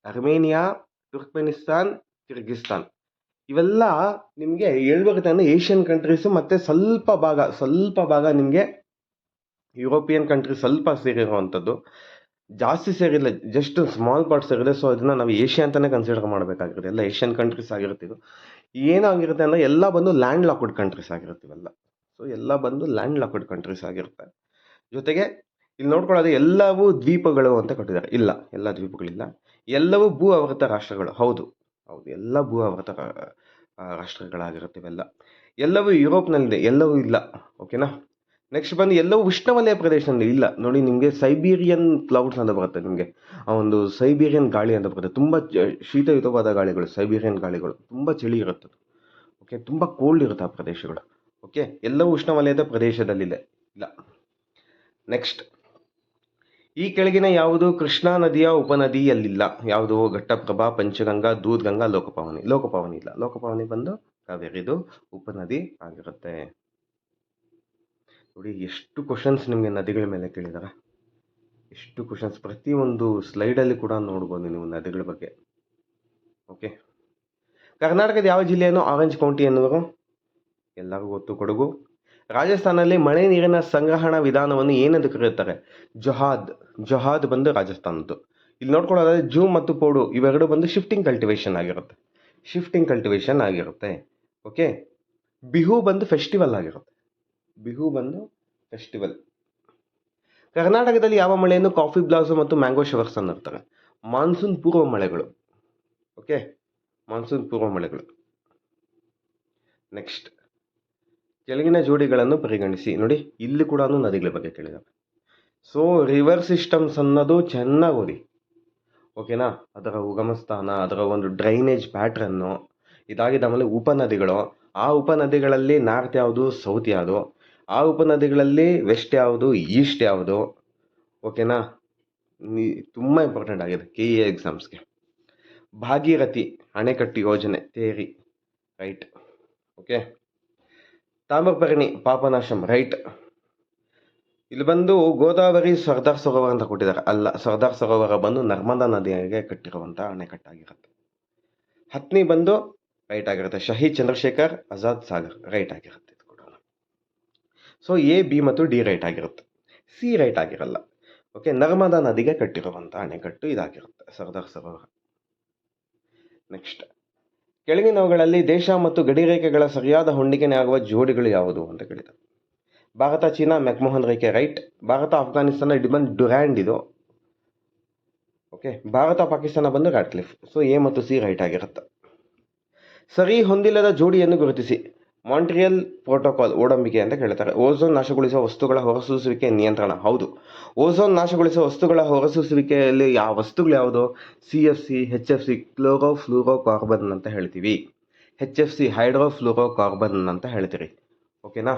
ಅರ್ಮೇನಿಯಾ, ತುರ್ಕ್ಮೆನಿಸ್ತಾನ್, ಕಿರ್ಗಿಸ್ತಾನ್ ಇವೆಲ್ಲ ನಿಮಗೆ ಹೇಳ್ಬೇಕಂದ್ರೆ ಏಷ್ಯನ್ ಕಂಟ್ರೀಸು ಮತ್ತು ಸ್ವಲ್ಪ ಭಾಗ ನಿಮಗೆ ಯುರೋಪಿಯನ್ ಕಂಟ್ರೀಸ್ ಸ್ವಲ್ಪ ಸೇರಿರುವಂಥದ್ದು, ಜಾಸ್ತಿ ಸೇರಿಲ್ಲ, ಜಸ್ಟ್ ಸ್ಮಾಲ್ ಪಾರ್ಟ್ ಸೇರಿದೆ. ಸೊ ಅದನ್ನು ನಾವು ಏಷ್ಯಾ ಅಂತಲೇ ಕನ್ಸಿಡರ್ ಮಾಡಬೇಕಾಗಿರುತ್ತೆ. ಎಲ್ಲ ಏಷ್ಯನ್ ಕಂಟ್ರೀಸ್ ಆಗಿರ್ತೀವಿ. ಏನಾಗಿರುತ್ತೆ ಅಂದರೆ ಎಲ್ಲ ಬಂದು ಲ್ಯಾಂಡ್ ಲಾಕ್ಡ್ ಕಂಟ್ರೀಸ್ ಆಗಿರ್ತೀವಲ್ಲ. ಸೊ ಎಲ್ಲ ಬಂದು ಲ್ಯಾಂಡ್ ಲಾಕ್ಡ್ ಕಂಟ್ರೀಸ್ ಆಗಿರುತ್ತೆ. ಜೊತೆಗೆ ಇಲ್ಲಿ ನೋಡ್ಕೊಳ್ಳೋದು ಎಲ್ಲವೂ ದ್ವೀಪಗಳು ಅಂತ ಕೊಟ್ಟಿದ್ದಾರೆ. ಇಲ್ಲ, ಎಲ್ಲ ದ್ವೀಪಗಳಿಲ್ಲ. ಎಲ್ಲವೂ ಭೂ ಆವೃತ ರಾಷ್ಟ್ರಗಳು. ಹೌದು, ಎಲ್ಲ ಭೂ ಆವೃತ ರಾಷ್ಟ್ರಗಳಾಗಿರುತ್ತವೆಲ್ಲ. ಎಲ್ಲವೂ ಯುರೋಪ್ನಲ್ಲಿದೆ, ಎಲ್ಲವೂ ಇಲ್ಲ. ಓಕೆನಾ. ನೆಕ್ಸ್ಟ್ ಬಂದು ಎಲ್ಲವೂ ಉಷ್ಣವಲಯ ಪ್ರದೇಶದಲ್ಲಿ ಇಲ್ಲ. ನೋಡಿ, ನಿಮಗೆ ಸೈಬೀರಿಯನ್ ಕ್ಲೌಡ್ಸ್ ಅಂತ ಬರುತ್ತೆ, ನಿಮಗೆ ಆ ಒಂದು ಸೈಬೀರಿಯನ್ ಗಾಳಿ ಅಂತ ಬರುತ್ತೆ. ತುಂಬ ಶೀತಯುತವಾದ ಗಾಳಿಗಳು, ಸೈಬೀರಿಯನ್ ಗಾಳಿಗಳು, ತುಂಬ ಚಳಿ ಇರುತ್ತೆ. ಓಕೆ, ತುಂಬ ಕೋಲ್ಡ್ ಇರುತ್ತೆ ಆ ಪ್ರದೇಶಗಳು. ಓಕೆ, ಎಲ್ಲವೂ ಉಷ್ಣವಲಯದ ಪ್ರದೇಶದಲ್ಲಿದೆ, ಇಲ್ಲ. ನೆಕ್ಸ್ಟ್, ಈ ಕೆಳಗಿನ ಯಾವುದು ಕೃಷ್ಣಾ ನದಿಯ ಉಪನದಿಯಲ್ಲಿಲ್ಲ? ಯಾವುದು? ಘಟ್ಟಪ್ರಭಾ, ಪಂಚಗಂಗಾ, ದೂದ್ಗಂಗಾ, ಲೋಕಪಾವನಿ. ಲೋಕಪಾವನಿ ಇಲ್ಲ. ಲೋಕಪಾವನಿ ಬಂದು ಕಾವೇರಿದು ಉಪನದಿ ಆಗಿರುತ್ತೆ. ನೋಡಿ ಎಷ್ಟು ಕ್ವಶನ್ಸ್ ನಿಮಗೆ ನದಿಗಳ ಮೇಲೆ ಕೇಳಿದಾರೆ. ಎಷ್ಟು ಕ್ವಶನ್ಸ್, ಪ್ರತಿಯೊಂದು ಸ್ಲೈಡಲ್ಲಿ ಕೂಡ ನೋಡ್ಬೋದು ನೀವು ನದಿಗಳ ಬಗ್ಗೆ. ಓಕೆ, ಕರ್ನಾಟಕದ ಯಾವ ಜಿಲ್ಲೆಯನ್ನು ಆರೆಂಜ್ ಕೌಂಟಿ ಎನ್ನುವರು? ಎಲ್ಲರಿಗೂ ಗೊತ್ತು, ಕೊಡಗು. ರಾಜಸ್ಥಾನದಲ್ಲಿ ಮಳೆ ನೀರಿನ ಸಂಗ್ರಹಣಾ ವಿಧಾನವನ್ನು ಏನೆಂದು ಕರೆಯುತ್ತಾರೆ? ಜೊಹಾದ್. ಜೊಹಾದ್ ಬಂದು ರಾಜಸ್ಥಾನದ್ದು. ಇಲ್ಲಿ ನೋಡ್ಕೊಳ್ಳೋದಾದ್ರೆ ಜೂಮ್ ಮತ್ತು ಪೋಡು ಇವೆರಡು ಬಂದು ಶಿಫ್ಟಿಂಗ್ ಕಲ್ಟಿವೇಶನ್ ಆಗಿರುತ್ತೆ. ಶಿಫ್ಟಿಂಗ್ ಕಲ್ಟಿವೇಶನ್ ಆಗಿರುತ್ತೆ. ಓಕೆ, ಬಿಹು ಬಂದು ಫೆಸ್ಟಿವಲ್ ಆಗಿರುತ್ತೆ. ಬಿಹು ಬಂದು ಫೆಸ್ಟಿವಲ್. ಕರ್ನಾಟಕದಲ್ಲಿ ಯಾವ ಮಳೆಯನ್ನು ಕಾಫಿ ಬ್ಲಾಸಮ್ ಮತ್ತು ಮ್ಯಾಂಗೋ ಶವರ್ಸ್ ಅನ್ನಿರ್ತಾರೆ? ಮಾನ್ಸೂನ್ ಪೂರ್ವ ಮಳೆಗಳು. ಓಕೆ, ಮಾನ್ಸೂನ್ ಪೂರ್ವ ಮಳೆಗಳು. ನೆಕ್ಸ್ಟ್, ಕೆಳಗಿನ ಜೋಡಿಗಳನ್ನು ಪರಿಗಣಿಸಿ. ನೋಡಿ, ಇಲ್ಲಿ ಕೂಡ ನದಿಗಳ ಬಗ್ಗೆ ಕೇಳಿದ್ದಾರೆ. ಸೊ ರಿವರ್ ಸಿಸ್ಟಮ್ಸ್ ಅನ್ನೋದು ಚೆನ್ನಾಗಿ ಓದಿ. ಓಕೆನಾ, ಅದರ ಉಗಮ ಸ್ಥಾನ, ಅದರ ಒಂದು ಡ್ರೈನೇಜ್ ಪ್ಯಾಟ್ರನ್ನು, ಇದಾಗಿದ್ದ ಆಮೇಲೆ ಉಪನದಿಗಳು, ಆ ಉಪನದಿಗಳಲ್ಲಿ ನಾರ್ತ್ ಯಾವುದು, ಸೌತ್ ಯಾವುದು, ಆ ಉಪನದಿಗಳಲ್ಲಿ ವೆಸ್ಟ್ ಯಾವುದು, ಈಸ್ಟ್ ಯಾವುದು. ಓಕೆನಾ, ತುಂಬ ಇಂಪಾರ್ಟೆಂಟ್ ಆಗಿದೆ KE ಎಕ್ಸಾಮ್ಸ್ಗೆ. ಭಾಗೀರಥಿ ಅಣೆಕಟ್ಟು ಯೋಜನೆ theory, right. Okay, Tamraparni Papanasam, right. ಇಲ್ಲಿ ಬಂದು ಗೋದಾವರಿ ಸರ್ದಾರ್ ಸರೋವರ ಅಂತ ಕೊಟ್ಟಿದ್ದಾರೆ. ಅಲ್ಲ, ಸರ್ದಾರ್ ಸರೋವರ ಬಂದು ನರ್ಮದಾ ನದಿಗೆ ಕಟ್ಟಿರುವಂಥ ಅಣೆಕಟ್ಟಾಗಿರುತ್ತೆ. ಹತ್ನಿ ಬಂದು ರೈಟ್ ಆಗಿರುತ್ತೆ. ಶಹೀದ್ ಚಂದ್ರಶೇಖರ್ ಆಜಾದ್ ಸಾಗರ್, ರೈಟ್ ಆಗಿರುತ್ತೆ ಇದು ಕೂಡ. ಸೊ A, B ಮತ್ತು D ರೈಟ್ ಆಗಿರುತ್ತೆ. C ರೈಟ್ ಆಗಿರಲ್ಲ. ಓಕೆ, ನರ್ಮದಾ ನದಿಗೆ ಕಟ್ಟಿರುವಂಥ ಅಣೆಕಟ್ಟು ಇದಾಗಿರುತ್ತೆ ಸರ್ದಾರ್ ಸರೋವರ. ನೆಕ್ಸ್ಟ್, ಕೆಳಗಿನವುಗಳಲ್ಲಿ ದೇಶ ಮತ್ತು ಗಡಿರೇಖೆಗಳ ಸರಿಯಾದ ಹೊಂದಿಕೆನೇ ಆಗುವ ಜೋಡಿಗಳು ಯಾವುದು ಅಂತ ಕೇಳಿದ್ದಾರೆ. ಭಾರತ ಚೀನಾ ಮೆಕ್ಮೋಹನ್ ರೇಖೆ, ರೈಟ್. ಭಾರತ ಅಫ್ಘಾನಿಸ್ತಾನ ಇದು ಬಂದು ಡ್ಯುರಾಂಡ್ ಇದು. ಓಕೆ, ಭಾರತ ಪಾಕಿಸ್ತಾನ ಬಂದು ರಾಟ್ಕ್ಲಿಫ್. ಸೊ A ಮತ್ತು C ರೈಟ್ ಆಗಿರುತ್ತೆ. ಸರಿ ಹೊಂದಿಲ್ಲದ ಜೋಡಿಯನ್ನು ಗುರುತಿಸಿ. ಮಾಂಟ್ರಿಯಲ್ ಪ್ರೋಟೋಕಾಲ್ ಒಡಂಬಡಿಕೆ ಅಂತ ಕೇಳ್ತಾರೆ. ಓಝೋನ್ ನಾಶಗೊಳಿಸುವ ವಸ್ತುಗಳ ಹೊರಸೂಸುವಿಕೆ ನಿಯಂತ್ರಣ, ಹೌದು. ಓಝೋನ್ ನಾಶಗೊಳಿಸುವ ವಸ್ತುಗಳ ಹೊರಸೂಸುವಿಕೆಯಲ್ಲಿ ಯಾವ ವಸ್ತುಗಳು ಯಾವುದು? CFC, HFC ಕ್ಲೋರೋಫ್ಲೂರೋಕಾರ್ಬನ್ ಅಂತ ಹೇಳ್ತೀವಿ. HFC ಹೈಡ್ರೋಫ್ಲೂರೋಕಾರ್ಬನ್ ಅಂತ ಹೇಳ್ತೀರಿ. ಓಕೆನಾ.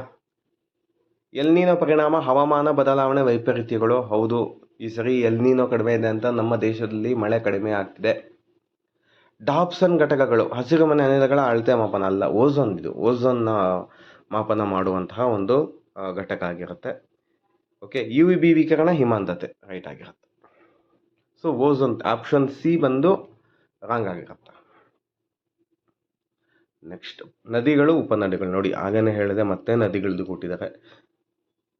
ಎಲ್ನಿನೋ ಪರಿಣಾಮ ಹವಾಮಾನ ಬದಲಾವಣೆ ವೈಪರೀತ್ಯಗಳು, ಹೌದು. ಈ ಸರಿ ಎಲ್ನಿನೋ ಕಡಿಮೆ ಇದೆ ಅಂತ ನಮ್ಮ ದೇಶದಲ್ಲಿ ಮಳೆ ಕಡಿಮೆ ಆಗ್ತಿದೆ. ಡಾಪ್ಸನ್ ಘಟಕಗಳು ಹಸಿರುಮನೆ ಅನಿಲಗಳ ಅಳತೆ ಮಾಪನ ಅಲ್ಲ, ಓಝೋನ್ ಇದು. ಓಝೋನ್ನ ಮಾಪನ ಮಾಡುವಂತಹ ಒಂದು ಘಟಕ ಆಗಿರುತ್ತೆ. ಓಕೆ, UVB ವಿಕಿರಣ ಹಿಮಾಂತತೆ, ರೈಟ್ ಆಗಿರುತ್ತೆ. ಸೊ ಓಝೋನ್ ಆಪ್ಷನ್ C ಬಂದು ರಾಂಗ್ ಆಗಿರುತ್ತೆ. ನೆಕ್ಸ್ಟ್, ನದಿಗಳು ಉಪನದಿಗಳು. ನೋಡಿ, ಆಗೇನೆ ಹೇಳಿದೆ, ಮತ್ತೆ ನದಿಗಳದ್ದು ಕೊಟ್ಟಿದ್ದಾರೆ,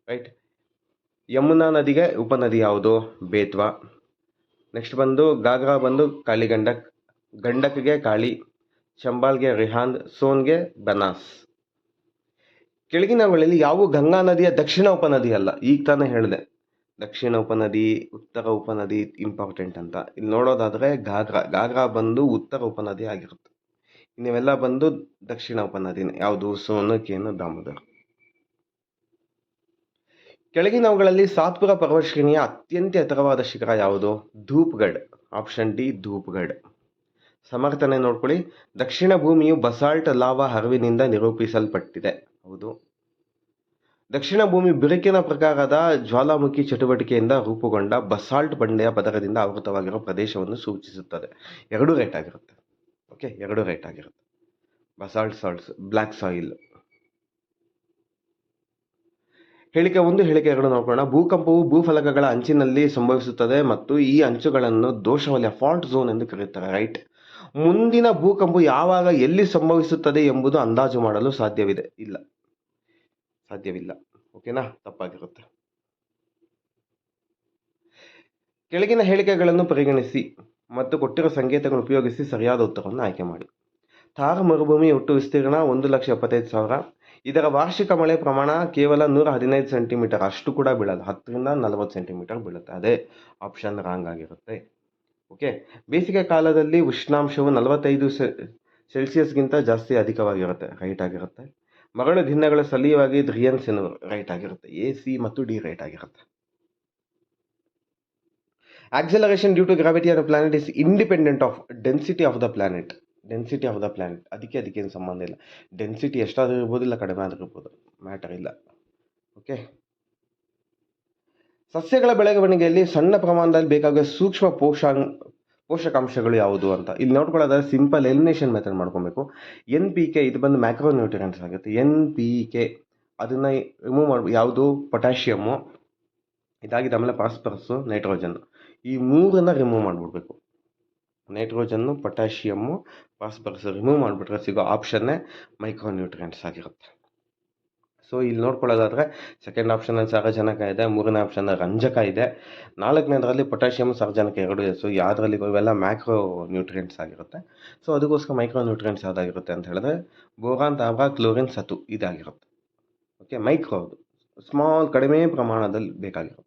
ರೈಟ್. ಯಮುನಾ ನದಿಗೆ ಉಪನದಿ ಯಾವುದು? ಬೇತ್ವಾ. ನೆಕ್ಸ್ಟ್ ಬಂದು ಗಾಗ್ರಾ ಬಂದು ಕಾಳಿಗಂಡಕ್, ಗಂಡಕ್ಗೆ ಕಾಳಿ, ಚಂಬಾಲ್ಗೆ ರಿಹಾಂದ್, ಸೋನ್ಗೆ ಬನಾಸ್. ಕೆಳಗಿನವುಗಳಲ್ಲಿ ಯಾವ ಗಂಗಾ ನದಿಯ ದಕ್ಷಿಣ ಉಪನದಿ ಅಲ್ಲ? ಈಗ ತಾನೇ ಹೇಳಿದೆ ದಕ್ಷಿಣ ಉಪನದಿ, ಉತ್ತರ ಉಪನದಿ ಇಂಪಾರ್ಟೆಂಟ್ ಅಂತ. ಇಲ್ಲಿ ನೋಡೋದಾದ್ರೆ ಗಾಗ್ರಾ ಬಂದು ಉತ್ತರ ಉಪನದಿ ಆಗಿರುತ್ತೆ. ಇನ್ನೆಲ್ಲ ಬಂದು ದಕ್ಷಿಣ ಉಪನದಿನೇ. ಯಾವುದು? ಸೋನು, ಕೇನು, ದಾಮೋದರ್. ಕೆಳಗಿನವುಗಳಲ್ಲಿ ಸಾತ್ಪುರ ಪರ್ವತಶ್ರೇಣಿಯ ಅತ್ಯಂತ ಎತ್ತರವಾದ ಶಿಖರ ಯಾವುದು? ಧೂಪ್ಗಢ್, ಆಪ್ಷನ್ D ಧೂಪ್ಗಢ್. ಸಮರ್ಥನೆ ನೋಡ್ಕೊಳ್ಳಿ. ದಕ್ಷಿಣ ಭೂಮಿಯು ಬಸಾಲ್ಟ್ ಲಾವಾ ಹರಿವಿನಿಂದ ನಿರೂಪಿಸಲ್ಪಟ್ಟಿದೆ, ಹೌದು. ದಕ್ಷಿಣ ಭೂಮಿ ಬಿರುಕಿನ ಪ್ರಕಾರದ ಜ್ವಾಲಾಮುಖಿ ಚಟುವಟಿಕೆಯಿಂದ ರೂಪುಗೊಂಡ ಬಸಾಲ್ಟ್ ಬಂಡೆಯ ಪದರದಿಂದ ಆವೃತವಾಗಿರುವ ಪ್ರದೇಶವನ್ನು ಸೂಚಿಸುತ್ತದೆ. ಎರಡು ರೈಟ್ ಆಗಿರುತ್ತೆ. ಓಕೆ, ಎರಡು ರೈಟ್ ಆಗಿರುತ್ತೆ. Basalt salts, black soil. ಹೇಳಿಕೆ 1, ಹೇಳಿಕೆ 2 ನೋಡೋಣ. ಭೂಕಂಪವು ಭೂಫಲಕಗಳ ಅಂಚಿನಲ್ಲಿ ಸಂಭವಿಸುತ್ತದೆ ಮತ್ತು ಈ ಅಂಚುಗಳನ್ನು ದೋಷವಲಯ, ಫಾಲ್ಟ್ ಝೋನ್ ಎಂದು ಕರೆಯುತ್ತಾರೆ, ರೈಟ್. ಮುಂದಿನ ಭೂಕಂಪವು ಯಾವಾಗ ಎಲ್ಲಿ ಸಂಭವಿಸುತ್ತದೆ ಎಂಬುದು ಅಂದಾಜು ಮಾಡಲು ಸಾಧ್ಯವಿದೆ? ಇಲ್ಲ, ಸಾಧ್ಯವಿಲ್ಲ. ಓಕೆನಾ, ತಪ್ಪಾಗಿರುತ್ತೆ. ಕೆಳಗಿನ ಹೇಳಿಕೆಗಳನ್ನು ಪರಿಗಣಿಸಿ ಮತ್ತು ಕೊಟ್ಟಿರುವ ಸಂಕೇತಗಳನ್ನು ಉಪಯೋಗಿಸಿ ಸರಿಯಾದ ಉತ್ತರವನ್ನು ಆಯ್ಕೆ ಮಾಡಿ. ಥಾರ್ ಮರುಭೂಮಿ ಒಟ್ಟು ವಿಸ್ತೀರ್ಣ 1,75,000. ಇದರ ವಾರ್ಷಿಕ ಮಳೆ ಪ್ರಮಾಣ ಕೇವಲ 115 ಸೆಂಟಿಮೀಟರ್, ಅಷ್ಟು ಕೂಡ ಬೀಳಲ್ಲ, 10 ರಿಂದ 40 ಸೆಂಟಿಮೀಟರ್ ಬೀಳುತ್ತೆ. ಅದೇ ಆಪ್ಷನ್ ರಾಂಗ್ ಆಗಿರುತ್ತೆ. ಓಕೆ, ಬೇಸಿಗೆ ಕಾಲದಲ್ಲಿ ಉಷ್ಣಾಂಶವು 45 ಸೆಲ್ಸಿಯಸ್ಗಿಂತ ಜಾಸ್ತಿ ಅಧಿಕವಾಗಿರುತ್ತೆ, ರೈಟ್ ಆಗಿರುತ್ತೆ. ಮರಳು ದಿನಗಳು ಸ್ಥಳೀಯವಾಗಿ ದ್ರಿಯನ್ಸ್ ಎನ್ನುವರು, ರೈಟ್ ಆಗಿರುತ್ತೆ. A, C ಮತ್ತು D ರೈಟ್ ಆಗಿರುತ್ತೆ. Acceleration due to gravity of the planet is independent of density of the planet. Density of the planet, ಅದಕ್ಕೇನು ಸಂಬಂಧ ಇಲ್ಲ. ಡೆನ್ಸಿಟಿ ಎಷ್ಟಾದರೂ ಇರ್ಬೋದು, ಇಲ್ಲ ಕಡಿಮೆ ಆದರೂ ಇರ್ಬೋದು, ಮ್ಯಾಟರ್ ಇಲ್ಲ. ಓಕೆ, ಸಸ್ಯಗಳ ಬೆಳವಣಿಗೆಯಲ್ಲಿ ಸಣ್ಣ ಪ್ರಮಾಣದಲ್ಲಿ ಬೇಕಾಗುವ ಸೂಕ್ಷ್ಮ ಪೋಷಕಾಂಶಗಳು ಯಾವುದು ಅಂತ ಇಲ್ಲಿ ನೋಡ್ಕೊಳ್ಳೋದಾದ್ರೆ ಸಿಂಪಲ್ ಎಲಿಮಿನೇಷನ್ ಮೆಥಡ್ ಮಾಡ್ಕೊಬೇಕು. NPK ಇದು ಬಂದು ಮ್ಯಾಕ್ರೋ ನ್ಯೂಟ್ರಿಯೆಂಟ್ಸ್ ಆಗುತ್ತೆ. NPK ಅದನ್ನ ರಿಮೂವ್ ಮಾಡಿ, ಯಾವುದು ಪೊಟ್ಯಾಷಿಯಮ್ಮು, ಇದಾಗಿದೆ. ಆಮೇಲೆ ಫಾಸ್ಫರಸ್ಸು, ನೈಟ್ರೋಜನ್, ಈ ಮೂರನ್ನ ರಿಮೂವ್ ಮಾಡಿಬಿಡ್ಬೇಕು. ನೈಟ್ರೋಜನ್ನು, ಪೊಟ್ಯಾಷಿಯಮ್ಮು, ಫಾಸ್ಫರಸ್ ರಿಮೂವ್ ಮಾಡಿಬಿಟ್ರೆ ಸಿಗೋ ಆಪ್ಷನ್ನೇ ಮೈಕ್ರೋ ನ್ಯೂಟ್ರಿಯೆಂಟ್ಸ್ ಆಗಿರುತ್ತೆ. ಸೊ ಇಲ್ಲಿ ನೋಡ್ಕೊಳ್ಳೋದಾದರೆ ಸೆಕೆಂಡ್ ಆಪ್ಷನಲ್ಲಿ ಸಾರಜನಕ ಇದೆ, ಮೂರನೇ ಆಪ್ಷನ್ ರಂಜಕ ಇದೆ, ನಾಲ್ಕನೇದರಲ್ಲಿ ಪೊಟ್ಯಾಷಿಯಮ್, ಸಾರಜನಕ ಎರಡು ಇದೆ. ಸೊ ಯಾವುದರಲ್ಲಿ ಇವೆಲ್ಲ ಮ್ಯಾಕ್ರೋ ನ್ಯೂಟ್ರಿಯೆಂಟ್ಸ್ ಆಗಿರುತ್ತೆ. ಸೊ ಅದಕ್ಕೋಸ್ಕರ ಮೈಕ್ರೋ ನ್ಯೂಟ್ರಿಯೆಂಟ್ಸ್ ಯಾವುದಾಗಿರುತ್ತೆ ಅಂತ ಹೇಳಿದ್ರೆ ಬೋರಾನ್, ತಾಮ್ರ, ಕ್ಲೋರಿನ್, ಸತು ಇದಾಗಿರುತ್ತೆ. ಓಕೆ, ಮೈಕ್ರೋ ಅದು ಸ್ಮಾಲ್, ಕಡಿಮೆ ಪ್ರಮಾಣದಲ್ಲಿ ಬೇಕಾಗಿರುತ್ತೆ.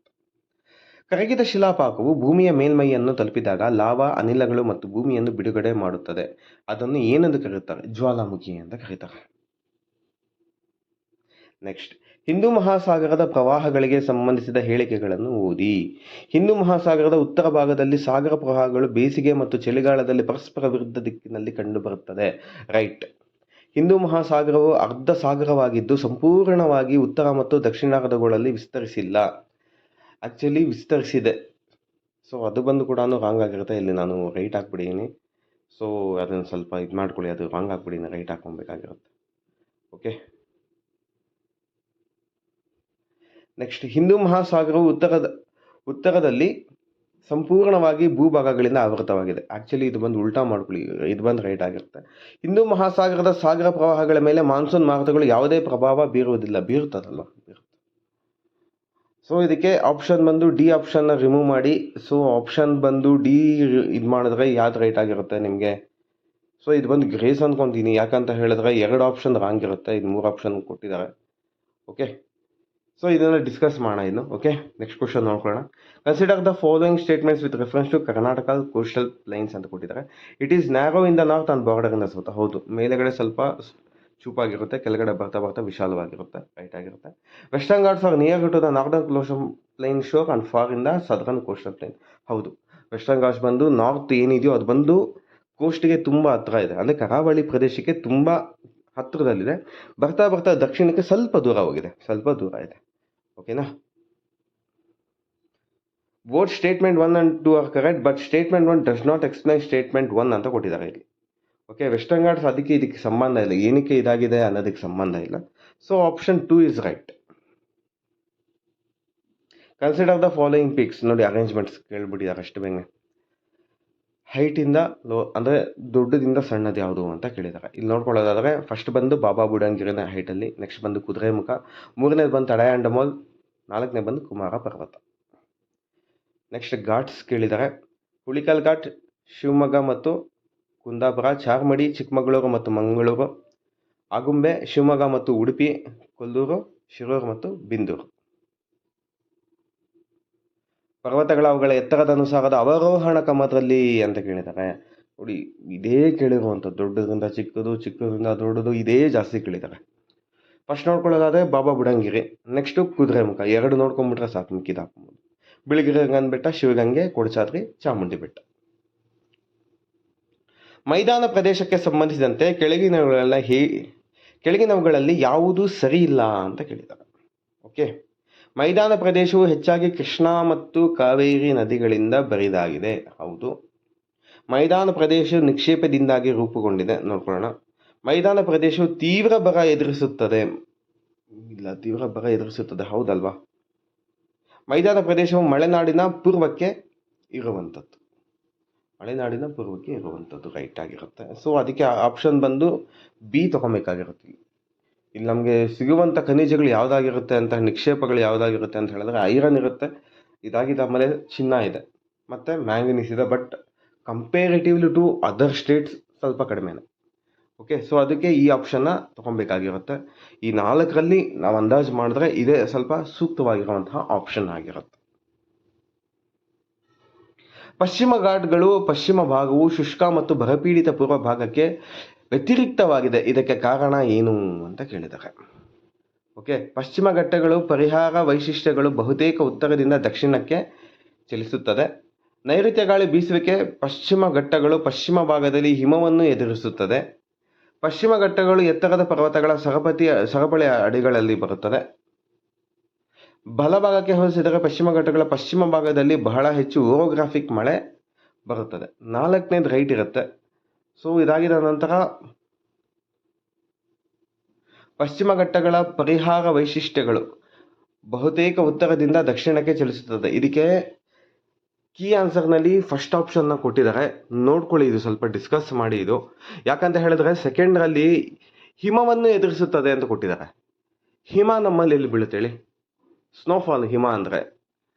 ಕರಗಿದ ಶಿಲಾಪಾಕವು ಭೂಮಿಯ ಮೇಲ್ಮೈಯನ್ನು ತಲುಪಿದಾಗ ಲಾವಾ, ಅನಿಲಗಳು ಮತ್ತು ಭೂಮಿಯನ್ನು ಬಿಡುಗಡೆ ಮಾಡುತ್ತದೆ. ಅದನ್ನು ಏನೆಂದು ಕರೆಯುತ್ತಾರೆ? ಜ್ವಾಲಾಮುಖಿ ಅಂತ ಕರೀತಾರೆ. ನೆಕ್ಸ್ಟ್, ಹಿಂದೂ ಮಹಾಸಾಗರದ ಪ್ರವಾಹಗಳಿಗೆ ಸಂಬಂಧಿಸಿದ ಹೇಳಿಕೆಗಳನ್ನು ಓದಿ. ಹಿಂದೂ ಮಹಾಸಾಗರದ ಉತ್ತರ ಭಾಗದಲ್ಲಿ ಸಾಗರ ಪ್ರವಾಹಗಳು ಬೇಸಿಗೆ ಮತ್ತು ಚಳಿಗಾಲದಲ್ಲಿ ಪರಸ್ಪರ ವಿರುದ್ಧ ದಿಕ್ಕಿನಲ್ಲಿ ಕಂಡುಬರುತ್ತದೆ. ರೈಟ್. ಹಿಂದೂ ಮಹಾಸಾಗರವು ಅರ್ಧ ಸಾಗರವಾಗಿದ್ದು ಸಂಪೂರ್ಣವಾಗಿ ಉತ್ತರ ಮತ್ತು ದಕ್ಷಿಣಾರ್ಧಗಳಲ್ಲಿ ವಿಸ್ತರಿಸಿಲ್ಲ. ಆಕ್ಚುಲಿ ವಿಸ್ತರಿಸಿದೆ. ಸೊ ಅದು ಬಂದು ಕೂಡ ರಾಂಗ್ ಆಗಿರುತ್ತೆ. ಇಲ್ಲಿ ನಾನು ರೈಟ್ ಹಾಕ್ಬಿಟ್ಟಿದ್ದೀನಿ. ಸೊ ಅದನ್ನು ಸ್ವಲ್ಪ ಇದು ಮಾಡ್ಕೊಳ್ಳಿ, ಅದು ರಾಂಗ್ ಹಾಕ್ಬಿಟ್ಟಿದ್ದೀನಿ, ರೈಟ್ ಹಾಕ್ಕೊಬೇಕಾಗಿರುತ್ತೆ. ಓಕೆ. ನೆಕ್ಸ್ಟ್, ಹಿಂದೂ ಮಹಾಸಾಗರವು ಉತ್ತರದಲ್ಲಿ ಸಂಪೂರ್ಣವಾಗಿ ಭೂಭಾಗಗಳಿಂದ ಆವೃತವಾಗಿದೆ. ಆಕ್ಚುಲಿ ಇದು ಬಂದು ಉಲ್ಟಾ ಮಾಡ್ಕೊಳ್ಳಿ, ಇದು ಬಂದು ರೈಟ್ ಆಗಿರುತ್ತೆ. ಹಿಂದೂ ಮಹಾಸಾಗರದ ಸಾಗರ ಪ್ರವಾಹಗಳ ಮೇಲೆ ಮಾನ್ಸೂನ್ ಮಾರುತಗಳು ಯಾವುದೇ ಪ್ರಭಾವ ಬೀರುವುದಿಲ್ಲ. ಬೀರುತ್ತದಲ್ವ? ಬೀರುತ್ತೆ. ಸೊ ಇದಕ್ಕೆ ಆಪ್ಷನ್ ಬಂದು ಡಿ ಆಪ್ಷನ್ನ ರಿಮೂವ್ ಮಾಡಿ. ಸೊ ಆಪ್ಷನ್ ಬಂದು ಡಿ ಇದು ಮಾಡಿದ್ರೆ ಯಾವ್ದು ರೈಟ್ ಆಗಿರುತ್ತೆ ನಿಮಗೆ? ಸೊ ಇದು ಬಂದು ಗ್ರೇಸ್ ಅಂದ್ಕೊತೀನಿ, ಯಾಕಂತ ಹೇಳಿದ್ರೆ ಎರಡು ಆಪ್ಷನ್ ರಾಂಗ್ ಇರುತ್ತೆ, ಇದು ಮೂರು ಆಪ್ಷನ್ ಕೊಟ್ಟಿದ್ದಾರೆ. ಓಕೆ, ಸೊ ಇದನ್ನು ಡಿಸ್ಕಸ್ ಮಾಡೋಣ ಇನ್ನು. ಓಕೆ, ನೆಕ್ಸ್ಟ್ ಕ್ವಶನ್ ನೋಡ್ಕೊಳ್ಳೋಣ. Consider the following statements with reference to Karnataka coastal plains ಅಂತ ಕೊಟ್ಟಿದ್ದಾರೆ. It is narrow in the north and border in the south. ಹೌದು, ಮೇಲೆಗಡೆ ಸ್ವಲ್ಪ ಚೂಪಾಗಿರುತ್ತೆ, ಕೆಳಗಡೆ ಬರ್ತಾ ಬರ್ತಾ ವಿಶಾಲವಾಗಿರುತ್ತೆ, ರೈಟ್ ಆಗಿರುತ್ತೆ. Western Ghats are near to the northern coastal plain shore and far in the southern coastal plain. ಹೌದು, ವೆಸ್ಟರ್ನ್ ಘಾಟ್ಸ್ ಬಂದು ನಾರ್ತ್ ಏನಿದೆಯೋ ಅದು ಬಂದು ಕೋಸ್ಟ್ಗೆ ತುಂಬ ಹತ್ತಿರ ಇದೆ, ಅಂದರೆ ಕರಾವಳಿ ಪ್ರದೇಶಕ್ಕೆ ತುಂಬ ಹತ್ತಿರದಲ್ಲಿದೆ. ಬರ್ತಾ ಬರ್ತಾ ದಕ್ಷಿಣಕ್ಕೆ ಸ್ವಲ್ಪ ದೂರ ಹೋಗಿದೆ, ಸ್ವಲ್ಪ ದೂರ ಇದೆ. ಓಕೆನಾ? Both statement 1 and 2 are correct, but statement 1 does not explain statement 1 ಅಂತ ಕೊಟ್ಟಿದ್ದಾರೆ ಇಲ್ಲಿ. ಓಕೆ, ವೆಸ್ಟರ್ನ್ ಘಾಟ್ಸ್ ಅದಕ್ಕೆ ಇದಕ್ಕೆ ಸಂಬಂಧ ಇಲ್ಲ, ಏನಕ್ಕೆ ಇದಾಗಿದೆ ಅನ್ನೋದಕ್ಕೆ ಸಂಬಂಧ ಇಲ್ಲ. So option 2 is right. Consider the following pics. ನೋಡಿ, ಅರೇಂಜ್ಮೆಂಟ್ಸ್ ಕೇಳ್ಬಿಟ್ಟಿದ್ದಾರೆ ಅಷ್ಟು ಬೇಗನೆ. ಹೈಟಿಂದ ಲೋ ಅಂದರೆ ದೊಡ್ಡದಿಂದ ಸಣ್ಣದು ಯಾವುದು ಅಂತ ಕೇಳಿದ್ದಾರೆ. ಇಲ್ಲಿ ನೋಡ್ಕೊಳ್ಳೋದಾದರೆ ಫಸ್ಟ್ ಬಂದು ಬಾಬಾ ಬುಡನ್ಗಿರಿನ ಹೈಟಲ್ಲಿ, ನೆಕ್ಸ್ಟ್ ಬಂದು ಕುದುರೆಮುಖ, ಮೂರನೇದು ಬಂದು ತಡಯಾಂಡಮೋಲ್, ನಾಲ್ಕನೇ ಬಂದು ಕುಮಾರ ಪರ್ವತ. ನೆಕ್ಸ್ಟ್ ಘಾಟ್ಸ್ ಕೇಳಿದ್ದಾರೆ. ಹುಲಿಕಲ್ ಘಾಟ್, ಶಿವಮೊಗ್ಗ ಮತ್ತು ಕುಂದಾಪುರ, ಚಾರ್ಮಡಿ, ಚಿಕ್ಕಮಗಳೂರು ಮತ್ತು ಮಂಗಳೂರು, ಆಗುಂಬೆ, ಶಿವಮೊಗ್ಗ ಮತ್ತು ಉಡುಪಿ, ಕೊಲ್ಲೂರು, ಶಿರೂರು ಮತ್ತು ಬಿಂದೂರು. ಪರ್ವತಗಳ ಅವುಗಳ ಎತ್ತರದ ಅನುಸಾರದ ಅವರೋಹಣ ಕ್ರಮದಲ್ಲಿ ಅಂತ ಕೇಳಿದ್ದಾರೆ. ನೋಡಿ, ಇದೇ ಕೇಳಿರುವಂಥದ್ದು, ದೊಡ್ಡದ್ರಿಂದ ಚಿಕ್ಕದು, ಚಿಕ್ಕದ್ರಿಂದ ದೊಡ್ಡದು, ಇದೇ ಜಾಸ್ತಿ ಕೇಳಿದ್ದಾರೆ. ಫಸ್ಟ್ ನೋಡ್ಕೊಳ್ಳೋದಾದರೆ ಬಾಬಾ ಬುಡನ್ಗಿರಿ, ನೆಕ್ಸ್ಟು ಕುದುರೆಮುಖ, ಎರಡು ನೋಡ್ಕೊಂಡ್ಬಿಟ್ರೆ ಸಾಕು, ಮಿಕ್ಕಿದ ಹಾಕ್ಬೋದು. ಬಿಳಿಗಿರಿ ರಂಗನ ಬೆಟ್ಟ, ಶಿವಗಂಗೆ, ಕೊಡಚಾದ್ರಿ, ಚಾಮುಂಡಿ ಬೆಟ್ಟ. ಮೈದಾನ ಪ್ರದೇಶಕ್ಕೆ ಸಂಬಂಧಿಸಿದಂತೆ ಕೆಳಗಿನವುಗಳಲ್ಲಿ ಯಾವುದೂ ಸರಿ ಇಲ್ಲ ಅಂತ ಕೇಳಿದ್ದಾರೆ. ಓಕೆ, ಮೈದಾನ ಪ್ರದೇಶವು ಹೆಚ್ಚಾಗಿ ಕೃಷ್ಣಾ ಮತ್ತು ಕಾವೇರಿ ನದಿಗಳಿಂದ ಬರಿದಾಗಿದೆ. ಹೌದು. ಮೈದಾನ ಪ್ರದೇಶವು ನಿಕ್ಷೇಪದಿಂದಾಗಿ ರೂಪುಗೊಂಡಿದೆ. ನೋಡ್ಕೊಳ್ಳೋಣ. ಮೈದಾನ ಪ್ರದೇಶವು ತೀವ್ರ ಬರ ಎದುರಿಸುತ್ತದೆ. ಇಲ್ಲ, ತೀವ್ರ ಬರ ಎದುರಿಸುತ್ತದೆ, ಹೌದಲ್ವಾ? ಮೈದಾನ ಪ್ರದೇಶವು ಮಲೆನಾಡಿನ ಪೂರ್ವಕ್ಕೆ ಇರುವಂಥದ್ದು. ಮಲೆನಾಡಿನ ಪೂರ್ವಕ್ಕೆ ಇರುವಂಥದ್ದು ರೈಟ್ ಆಗಿರುತ್ತೆ. ಸೊ ಅದಕ್ಕೆ ಆಪ್ಷನ್ ಬಂದು ಬಿ ತಗೊಬೇಕಾಗಿರುತ್ತೆ. ಇಲ್ಲಿ ನಮಗೆ ಸಿಗುವಂಥ ಖನಿಜಗಳು ಯಾವುದಾಗಿರುತ್ತೆ ಅಂತ, ನಿಕ್ಷೇಪಗಳು ಯಾವುದಾಗಿರುತ್ತೆ ಅಂತ ಹೇಳಿದ್ರೆ ಐರನ್ ಇರುತ್ತೆ, ಇದಾಗಿದೆ, ಆಮೇಲೆ ಚಿನ್ನ ಇದೆ, ಮತ್ತು ಮ್ಯಾಂಗನೀಸ್ ಇದೆ. But comparatively to other states ಸ್ವಲ್ಪ ಕಡಿಮೆನೆ. ಓಕೆ, ಸೊ ಅದಕ್ಕೆ ಈ ಆಪ್ಷನ್ನ ತೊಗೊಬೇಕಾಗಿರುತ್ತೆ. ಈ 4ರಲ್ಲಿ ನಾವು ಅಂದಾಜು ಮಾಡಿದ್ರೆ ಇದೇ ಸ್ವಲ್ಪ ಸೂಕ್ತವಾಗಿರುವಂತಹ ಆಪ್ಷನ್ ಆಗಿರುತ್ತೆ. ಪಶ್ಚಿಮ ಘಾಟ್ಗಳು ಪಶ್ಚಿಮ ಭಾಗವು ಶುಷ್ಕ ಮತ್ತು ಬರಪೀಡಿತ ಪೂರ್ವ ಭಾಗಕ್ಕೆ ವ್ಯತಿರಿಕ್ತವಾಗಿದೆ. ಇದಕ್ಕೆ ಕಾರಣ ಏನು ಅಂತ ಕೇಳಿದ್ದಾರೆ. ಓಕೆ, ಪಶ್ಚಿಮ ಘಟ್ಟಗಳು ಪರಿಹಾರ ವೈಶಿಷ್ಟ್ಯಗಳು ಬಹುತೇಕ ಉತ್ತರದಿಂದ ದಕ್ಷಿಣಕ್ಕೆ ಚಲಿಸುತ್ತದೆ. ನೈಋತ್ಯ ಗಾಳಿ ಬೀಸುವಿಕೆ ಪಶ್ಚಿಮ ಘಟ್ಟಗಳು ಪಶ್ಚಿಮ ಭಾಗದಲ್ಲಿ ಹಿಮವನ್ನು ಎದುರಿಸುತ್ತದೆ. ಪಶ್ಚಿಮ ಘಟ್ಟಗಳು ಎತ್ತರದ ಪರ್ವತಗಳ ಸರಪಳಿಯ ಅಡಿಗಳಲ್ಲಿ ಬರುತ್ತದೆ. ಬಲಭಾಗಕ್ಕೆ ಹೋಲಿಸಿದರೆ ಪಶ್ಚಿಮ ಘಟ್ಟಗಳ ಪಶ್ಚಿಮ ಭಾಗದಲ್ಲಿ ಬಹಳ ಹೆಚ್ಚು ಓರೋಗ್ರಾಫಿಕ್ ಮಳೆ ಬರುತ್ತದೆ. 4ನೇದು ರೈಟ್ ಇರುತ್ತೆ. ಸೊ ಇದಾಗಿದ ನಂತರ ಪಶ್ಚಿಮ ಘಟ್ಟಗಳ ಪರಿಹಾರ ವೈಶಿಷ್ಟ್ಯಗಳು ಬಹುತೇಕ ಉತ್ತರದಿಂದ ದಕ್ಷಿಣಕ್ಕೆ ಚಲಿಸುತ್ತದೆ. ಇದಕ್ಕೆ ಕೀ ಆನ್ಸರ್ನಲ್ಲಿ ಫಸ್ಟ್ ಆಪ್ಷನ್ನ ಕೊಟ್ಟಿದ್ದಾರೆ, ನೋಡ್ಕೊಳ್ಳಿ. ಇದು ಸ್ವಲ್ಪ ಡಿಸ್ಕಸ್ ಮಾಡಿ. ಇದು ಯಾಕಂತ ಹೇಳಿದ್ರೆ ಸೆಕೆಂಡ್ರಲ್ಲಿ ಹಿಮವನ್ನು ಎದುರಿಸುತ್ತದೆ ಅಂತ ಕೊಟ್ಟಿದ್ದಾರೆ. ಹಿಮ ನಮ್ಮಲ್ಲಿ ಎಲ್ಲಿ ಬೀಳುತ್ತೇಳಿ? ಸ್ನೋಫಾಲ್ ಹಿಮ ಅಂದರೆ.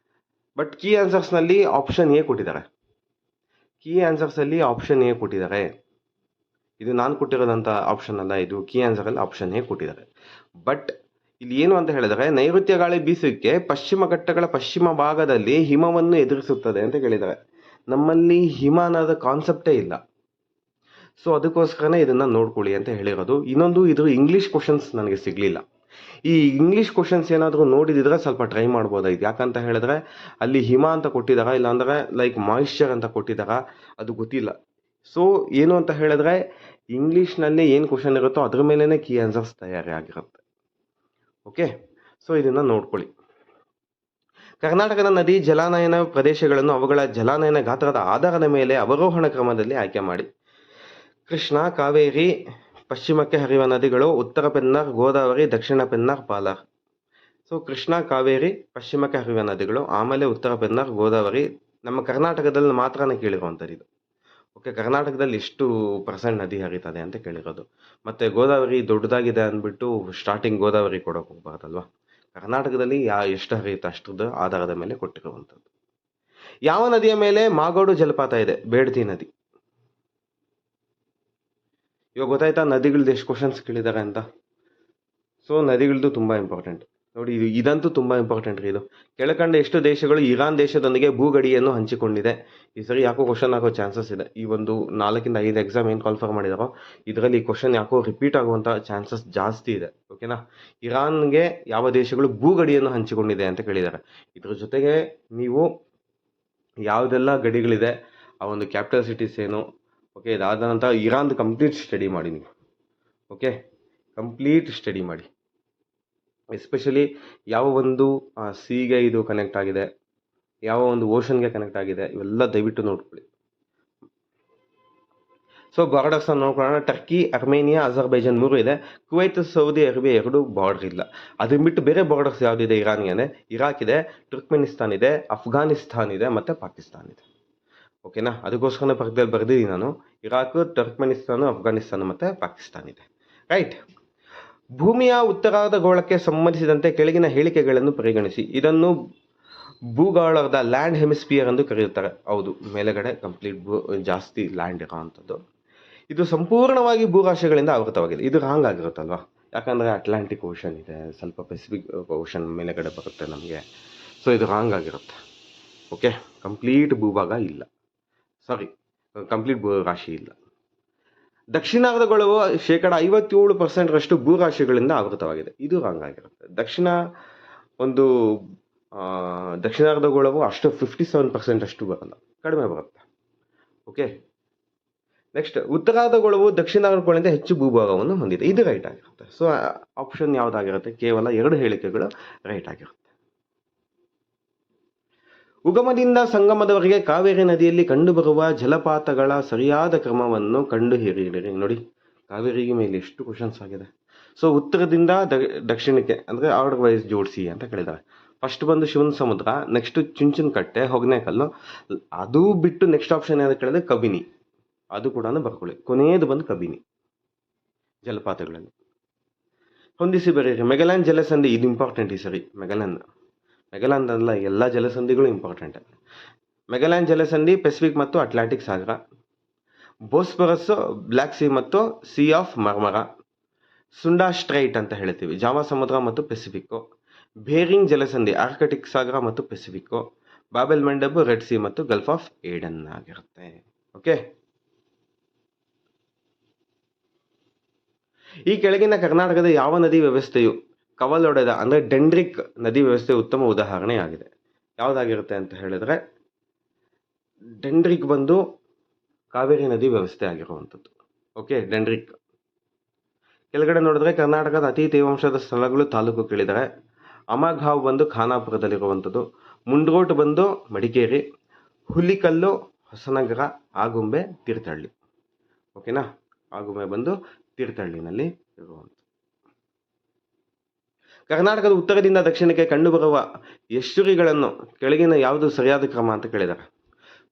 ಬಟ್ ಕೀ ಆನ್ಸರ್ಸ್ನಲ್ಲಿ ಆಪ್ಷನ್ ಎ ಕೊಟ್ಟಿದ್ದಾರೆ. ಕೀ ಆನ್ಸರ್ಸಲ್ಲಿ ಆಪ್ಷನ್ ಎ ಕೊಟ್ಟಿದ್ದಾರೆ. ಇದು ನಾನು ಕೊಟ್ಟಿರೋದಂಥ ಆಪ್ಷನ್ ಅಲ್ಲ, ಇದು ಕೀ ಆನ್ಸರಲ್ಲಿ ಆಪ್ಷನ್ ಎ ಕೊಟ್ಟಿದ್ದಾರೆ. ಬಟ್ ಇಲ್ಲಿ ಏನು ಅಂತ ಹೇಳಿದರೆ ನೈಋತ್ಯ ಗಾಳಿ ಬೀಸುವಿಕೆ ಪಶ್ಚಿಮ ಘಟ್ಟಗಳ ಪಶ್ಚಿಮ ಭಾಗದಲ್ಲಿ ಹಿಮವನ್ನು ಎದುರಿಸುತ್ತದೆ ಅಂತ ಹೇಳಿದ್ದಾರೆ. ನಮ್ಮಲ್ಲಿ ಹಿಮ ಅನ್ನೋದ ಕಾನ್ಸೆಪ್ಟೇ ಇಲ್ಲ. ಸೊ ಅದಕ್ಕೋಸ್ಕರನೇ ಇದನ್ನು ನೋಡ್ಕೊಳ್ಳಿ ಅಂತ ಹೇಳಿರೋದು. ಇನ್ನೊಂದು, ಇದು ಇಂಗ್ಲೀಷ್ ಕ್ವಶನ್ಸ್ ನನಗೆ ಸಿಗಲಿಲ್ಲ. ಈ ಇಂಗ್ಲೀಷ್ ಕ್ವಶನ್ಸ್ ಏನಾದರೂ ನೋಡಿದಿದ್ರೆ ಸ್ವಲ್ಪ ಟ್ರೈ ಮಾಡ್ಬೋದಾಯ್ತು. ಯಾಕಂತ ಹೇಳಿದ್ರೆ ಅಲ್ಲಿ ಹಿಮ ಅಂತ ಕೊಟ್ಟಿದ್ದಾರ, ಇಲ್ಲಾಂದರೆ ಲೈಕ್ ಮಾಯಿಶ್ಚರ್ ಅಂತ ಕೊಟ್ಟಿದ್ದಾರ, ಅದು ಗೊತ್ತಿಲ್ಲ. ಸೊ ಏನು ಅಂತ ಹೇಳಿದ್ರೆ ಇಂಗ್ಲೀಷ್ನಲ್ಲಿ ಏನು ಕ್ವಶನ್ ಇರುತ್ತೋ ಅದ್ರ ಮೇಲೇ ಕೀ ಆನ್ಸರ್ಸ್ ತಯಾರಿ ಆಗಿರುತ್ತೆ. ಓಕೆ, ಸೊ ಇದನ್ನು ನೋಡ್ಕೊಳ್ಳಿ. ಕರ್ನಾಟಕದ ನದಿ ಜಲಾನಯನ ಪ್ರದೇಶಗಳನ್ನು ಅವುಗಳ ಜಲಾನಯನ ಗಾತ್ರದ ಆಧಾರದ ಮೇಲೆ ಅವರೋಹಣ ಕ್ರಮದಲ್ಲಿ ಆಯ್ಕೆ ಮಾಡಿ. ಕೃಷ್ಣ, ಕಾವೇರಿ, ಪಶ್ಚಿಮಕ್ಕೆ ಹರಿಯುವ ನದಿಗಳು ಉತ್ತರ ಪೆನ್ನಾರ್, ಗೋದಾವರಿ, ದಕ್ಷಿಣ ಪೆನ್ನಾರ್, ಪಾಲಾರ್. ಸೊ ಕೃಷ್ಣ, ಕಾವೇರಿ ಪಶ್ಚಿಮಕ್ಕೆ ಹರಿಯುವ ನದಿಗಳು, ಆಮೇಲೆ ಉತ್ತರ ಪೆನ್ನಾರ್, ಗೋದಾವರಿ. ನಮ್ಮ ಕರ್ನಾಟಕದಲ್ಲಿ ಮಾತ್ರನೇ ಕೇಳಿರುವಂಥದ್ದು ಇದು. ಓಕೆ, ಕರ್ನಾಟಕದಲ್ಲಿ ಎಷ್ಟು % ನದಿ ಹರಿತದೆ ಅಂತ ಕೇಳಿರೋದು. ಮತ್ತು ಗೋದಾವರಿ ದೊಡ್ಡದಾಗಿದೆ ಅಂದ್ಬಿಟ್ಟು ಸ್ಟಾರ್ಟಿಂಗ್ ಗೋದಾವರಿ ಕೊಡೋಕೆ ಹೋಗ್ಬಾರ್ದಲ್ವ. ಕರ್ನಾಟಕದಲ್ಲಿ ಎಷ್ಟು ಹರಿಯುತ್ತೆ ಅಷ್ಟರದ ಆಧಾರದ ಮೇಲೆ ಕೊಟ್ಟಿರುವಂಥದ್ದು. ಯಾವ ನದಿಯ ಮೇಲೆ ಮಾಗೋಡು ಜಲಪಾತ ಇದೆ? ಬೇಡ್ತಿ ನದಿ. ಇವಾಗ ಗೊತ್ತಾಯ್ತಾ ನದಿಗಳದ್ದು ಎಷ್ಟು ಕ್ವಶನ್ಸ್ ಕೇಳಿದ್ದಾರೆ ಅಂತ. ಸೊ ನದಿಗಳದ್ದು ತುಂಬ ಇಂಪಾರ್ಟೆಂಟ್ ನೋಡಿ. ಇದಂತೂ ತುಂಬ ಇಂಪಾರ್ಟೆಂಟ್ ರೀ. ಇದು ಕೆಳಕಂಡ ಎಷ್ಟು ದೇಶಗಳು ಇರಾನ್ ದೇಶದೊಂದಿಗೆ ಭೂಗಡಿಯನ್ನು ಹಂಚಿಕೊಂಡಿದೆ? ಈ ಸರಿ ಯಾಕೋ ಕ್ವಶನ್ ಆಗೋ ಚಾನ್ಸಸ್ ಇದೆ. ಈ ಒಂದು 4 ಇಂದ 5 ಎಕ್ಸಾಮ್ ಏನು ಕಾಲ್ಫರ್ ಮಾಡಿದಾರೋ ಇದರಲ್ಲಿ ಈ ಕ್ವಶನ್ ಯಾಕೋ ರಿಪೀಟ್ ಆಗುವಂಥ ಚಾನ್ಸಸ್ ಜಾಸ್ತಿ ಇದೆ. ಓಕೆನಾ? ಇರಾನ್ಗೆ ಯಾವ ದೇಶಗಳು ಭೂಗಡಿಯನ್ನು ಹಂಚಿಕೊಂಡಿದೆ ಅಂತ ಕೇಳಿದ್ದಾರೆ. ಇದ್ರ ಜೊತೆಗೆ ನೀವು ಯಾವುದೆಲ್ಲ ಗಡಿಗಳಿದೆ, ಆ ಒಂದು ಕ್ಯಾಪಿಟಲ್ ಸಿಟೀಸ್ ಏನು. ಓಕೆ, ಇದಾದ ನಂತರ ಇರಾನ್ದು ಕಂಪ್ಲೀಟ್ ಸ್ಟಡಿ ಮಾಡಿ ನೀವು. ಓಕೆ, ಕಂಪ್ಲೀಟ್ ಸ್ಟಡಿ ಮಾಡಿ. ಎಸ್ಪೆಷಲಿ ಯಾವ ಒಂದು ಸೀಗೆ ಇದು ಕನೆಕ್ಟ್ ಆಗಿದೆ, ಯಾವ ಒಂದು ಓಷನ್ಗೆ ಕನೆಕ್ಟ್ ಆಗಿದೆ, ಇವೆಲ್ಲ ದಯವಿಟ್ಟು ನೋಡ್ಕೊಳ್ಳಿ. ಸೊ ಬಾರ್ಡರ್ಸ್ ನೋಡ್ಕೊಳ್ಳೋಣ. ಟರ್ಕಿ, ಅರ್ಮೇನಿಯಾ, ಅಜರ್ಬೈಜಾನ್ 3 ಇದೆ. ಕುವೈತ್, ಸೌದಿ ಅರೇಬಿಯಾ 2 ಬಾರ್ಡರ್ ಇಲ್ಲ. ಅದನ್ನ ಬಿಟ್ಟು ಬೇರೆ ಬಾರ್ಡರ್ಸ್ ಯಾವುದಿದೆ ಇರಾನ್ಗೆ? ಇರಾಕ್ ಇದೆ, ತುರ್ಕ್ಮೆನಿಸ್ತಾನ್ ಇದೆ, ಅಫ್ಘಾನಿಸ್ತಾನ್ ಇದೆ, ಮತ್ತು ಪಾಕಿಸ್ತಾನ್ ಇದೆ. ಓಕೆನಾ? ಅದಕ್ಕೋಸ್ಕರ ಪಕ್ಕದಲ್ಲಿ ಬರೆದಿದ್ದೀನಿ ನಾನು. ಇರಾಕ್, ಟರ್ಕ್ಮೆನಿಸ್ತಾನ, ಅಫ್ಘಾನಿಸ್ತಾನ ಮತ್ತು ಪಾಕಿಸ್ತಾನ್ ಇದೆ. ರೈಟ್. ಭೂಮಿಯ ಉತ್ತರಾರ್ಧಗೋಳಕ್ಕೆ ಸಂಬಂಧಿಸಿದಂತೆ ಕೆಳಗಿನ ಹೇಳಿಕೆಗಳನ್ನು ಪರಿಗಣಿಸಿ. ಇದನ್ನು ಭೂಗೋಳದ ಲ್ಯಾಂಡ್ ಹೆಮಿಸ್ಫಿಯರ್ ಎಂದು ಕರೆಯುತ್ತಾರೆ. ಹೌದು, ಮೇಲೆಗಡೆ ಕಂಪ್ಲೀಟ್ ಜಾಸ್ತಿ ಲ್ಯಾಂಡ್ ಇರೋ ಅಂಥದ್ದು. ಇದು ಸಂಪೂರ್ಣವಾಗಿ ಭೂರಾಶಿಗಳಿಂದ ಆವೃತವಾಗಿದೆ. ಇದು ರಾಂಗ್ ಆಗಿರುತ್ತಲ್ವ? ಯಾಕಂದರೆ ಅಟ್ಲಾಂಟಿಕ್ ಓಷನ್ ಇದೆ, ಸ್ವಲ್ಪ ಪೆಸಿಫಿಕ್ ಓಷನ್ ಮೇಲೆಗಡೆ ಬರುತ್ತೆ ನಮಗೆ. ಸೊ ಇದು ರಾಂಗ್ ಆಗಿರುತ್ತೆ. ಓಕೆ, ಕಂಪ್ಲೀಟ್ ಭೂಭಾಗ ಇಲ್ಲ, ಸಾರಿ ಕಂಪ್ಲೀಟ್ ಭೂರಾಶಿ ಇಲ್ಲ. ದಕ್ಷಿಣಾರ್ಧಗೋಳವು 57% ಭೂರಾಶಿಗಳಿಂದ ಆವೃತವಾಗಿದೆ. ಇದು ರಾಂಗ್ ಆಗಿರುತ್ತೆ. ದಕ್ಷಿಣಾರ್ಧಗೋಳವು ಅಷ್ಟು 57% ಅಷ್ಟು ಬರಲ್ಲ, ಕಡಿಮೆ ಬರುತ್ತೆ. ಓಕೆ, ನೆಕ್ಸ್ಟ್, ಉತ್ತರಾರ್ಧಗೋಳವು ದಕ್ಷಿಣಾರ್ಧಗೋಳದಿಂದ ಹೆಚ್ಚು ಭೂಭಾಗವನ್ನು ಹೊಂದಿದೆ. ಇದು ರೈಟ್ ಆಗಿರುತ್ತೆ. ಸೊ ಆಪ್ಷನ್ ಯಾವುದಾಗಿರುತ್ತೆ? ಕೇವಲ 2 ಹೇಳಿಕೆಗಳು ರೈಟ್ ಆಗಿರುತ್ತೆ. ಉಗಮದಿಂದ ಸಂಗಮದವರೆಗೆ ಕಾವೇರಿ ನದಿಯಲ್ಲಿ ಕಂಡುಬರುವ ಜಲಪಾತಗಳ ಸರಿಯಾದ ಕ್ರಮವನ್ನು ಕಂಡುಹಿಡಿಯಿರಿ. ನೋಡಿ, ಕಾವೇರಿಗೆ ಮೇಲೆ ಎಷ್ಟು ಕ್ವಶನ್ಸ್ ಆಗಿದೆ. ಸೊ ಉತ್ತರದಿಂದ ದಕ್ಷಿಣಕ್ಕೆ ಅಂದರೆ ಆರ್ಡರ್ ವೈಸ್ ಜೋಡಿಸಿ ಅಂತ ಕೇಳಿದ್ದಾರೆ. ಫಸ್ಟ್ ಬಂದು ಶಿವನ ಸಮುದ್ರ, ನೆಕ್ಸ್ಟ್ ಚುಂಚನಕಟ್ಟೆ, ಹೊಗನೇಕಲ್ಲು. ಅದು ಬಿಟ್ಟು ನೆಕ್ಸ್ಟ್ ಆಪ್ಷನ್ ಏನಂತ ಕೇಳಿದ್ರೆ ಕಬಿನಿ, ಅದು ಕೂಡ ಬರ್ಕೊಳ್ಳಿ. ಕೊನೆಯದು ಬಂದು ಕಬಿನಿ. ಜಲಪಾತಗಳಲ್ಲಿ ಹೊಂದಿಸಿ ಬರೀರಿ. ಮೆಗಲ್ಯಾನ್ ಜಲಸಂಧಿ, ಇದು ಇಂಪಾರ್ಟೆಂಟ್ ಈ ಸರಿ. ಮೆಗಲ್ಯಾನ್ ಅಲ್ಲ, ಎಲ್ಲ ಜಲಸಂಧಿಗಳು ಇಂಪಾರ್ಟೆಂಟ್. ಮೆಗಲ್ಯಾನ್ ಜಲಸಂಧಿ ಪೆಸಿಫಿಕ್ ಮತ್ತು ಅಟ್ಲಾಂಟಿಕ್ ಸಾಗರ. ಬೋಸ್ಫರಸ್, ಬ್ಲ್ಯಾಕ್ ಸಿ ಮತ್ತು ಸಿ ಆಫ್ ಮರ್ಮರ. ಸುಂಡಾ ಸ್ಟ್ರೈಟ್ ಅಂತ ಹೇಳ್ತೀವಿ, ಜಾವಾ ಸಮುದ್ರ ಮತ್ತು ಪೆಸಿಫಿಕ್ಕು. ಬೇರಿಂಗ್ ಜಲಸಂಧಿ ಆರ್ಕಟಿಕ್ ಸಾಗರ ಮತ್ತು ಪೆಸಿಫಿಕ್ಕು. ಬಾಬೆಲ್ ಮಂಡಬ್ ರೆಡ್ ಸಿ ಮತ್ತು ಗಲ್ಫ್ ಆಫ್ ಏಡನ್ ಆಗಿರುತ್ತೆ. ಓಕೆ, ಈ ಕೆಳಗಿನ ಕರ್ನಾಟಕದ ಯಾವ ನದಿ ವ್ಯವಸ್ಥೆಯು ಕವಲೊಡೆದ ಅಂದರೆ ಡೆಂಡ್ರಿಕ್ ನದಿ ವ್ಯವಸ್ಥೆ ಉತ್ತಮ ಉದಾಹರಣೆಯಾಗಿದೆ? ಯಾವುದಾಗಿರುತ್ತೆ ಅಂತ ಹೇಳಿದ್ರೆ ಡೆಂಡ್ರಿಕ್ ಬಂದು ಕಾವೇರಿ ನದಿ ವ್ಯವಸ್ಥೆ ಆಗಿರುವಂಥದ್ದು. ಓಕೆ, ಡೆಂಡ್ರಿಕ್. ಕೆಳಗಡೆ ನೋಡಿದ್ರೆ ಕರ್ನಾಟಕದ ಅತಿ ತೇವಾಂಶದ ಸ್ಥಳಗಳು ತಾಲೂಕು ಕೇಳಿದ್ದಾರೆ. ಅಮಗಾವ್ ಬಂದು ಖಾನಾಪುರದಲ್ಲಿರುವಂಥದ್ದು, ಮುಂಡ್ರೋಟ್ ಬಂದು ಮಡಿಕೇರಿ, ಹುಲಿಕಲ್ಲು ಹೊಸನಗರ, ಆಗುಂಬೆ ತೀರ್ಥಹಳ್ಳಿ. ಓಕೆನಾ, ಆಗುಂಬೆ ಬಂದು ತೀರ್ಥಹಳ್ಳಿನಲ್ಲಿ ಇರುವಂಥದ್ದು. ಕರ್ನಾಟಕದ ಉತ್ತರದಿಂದ ದಕ್ಷಿಣಕ್ಕೆ ಕಂಡುಬರುವ ಎಷ್ಟುರಿಗಳನ್ನು ಕೆಳಗಿನ ಯಾವುದು ಸರಿಯಾದ ಕ್ರಮ ಅಂತ ಕೇಳಿದ್ದಾರೆ.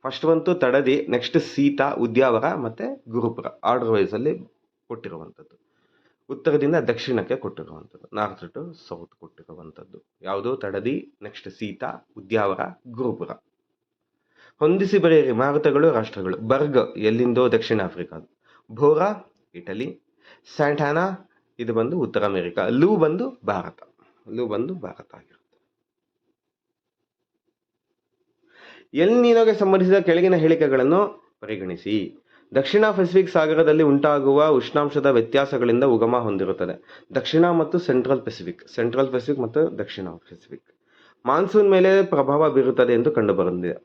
ಫಸ್ಟ್ ಬಂತು ತಡದಿ, ನೆಕ್ಸ್ಟ್ ಸೀತಾ, ಉದ್ಯಾವರ ಮತ್ತು ಗುರುಪುರ. ಆರ್ಡರ್ ವೈಸಲ್ಲಿ ಕೊಟ್ಟಿರುವಂಥದ್ದು. ಉತ್ತರದಿಂದ ದಕ್ಷಿಣಕ್ಕೆ ಕೊಟ್ಟಿರುವಂಥದ್ದು, ನಾರ್ತ್ ಟು ಸೌತ್ ಕೊಟ್ಟಿರುವಂಥದ್ದು ಯಾವುದು? ತಡದಿ, ನೆಕ್ಸ್ಟ್ ಸೀತಾ, ಉದ್ಯಾವರ, ಗುರುಪುರ. ಹೊಂದಿಸಿ ಬರೆಯಿರಿ ಮಾರುತಗಳು, ರಾಷ್ಟ್ರಗಳು. ಬರ್ಗ್ ಎಲ್ಲಿಂದೋ ದಕ್ಷಿಣ ಆಫ್ರಿಕಾ, ಭೋರಾ ಇಟಲಿ, ಸ್ಯಾಂಟಾನಾ ಇದು ಬಂದು ಉತ್ತರ ಅಮೆರಿಕ, ಲೂ ಬಂದು ಭಾರತ ಆಗಿರುತ್ತೆ. ಎಲ್ ನೀನೋಗೆ ಸಂಬಂಧಿಸಿದ ಕೆಳಗಿನ ಹೇಳಿಕೆಗಳನ್ನು ಪರಿಗಣಿಸಿ. ದಕ್ಷಿಣ ಪೆಸಿಫಿಕ್ ಸಾಗರದಲ್ಲಿ ಉಂಟಾಗುವ ಉಷ್ಣಾಂಶದ ವ್ಯತ್ಯಾಸಗಳಿಂದ ಉಗಮ ಹೊಂದಿರುತ್ತದೆ. ದಕ್ಷಿಣ ಮತ್ತು ಸೆಂಟ್ರಲ್ ಪೆಸಿಫಿಕ್ ಮತ್ತು ದಕ್ಷಿಣ ಪೆಸಿಫಿಕ್ ಮಾನ್ಸೂನ್ ಮೇಲೆ ಪ್ರಭಾವ ಬೀರುತ್ತದೆ ಎಂದು ಕಂಡುಬಂದಿದೆ.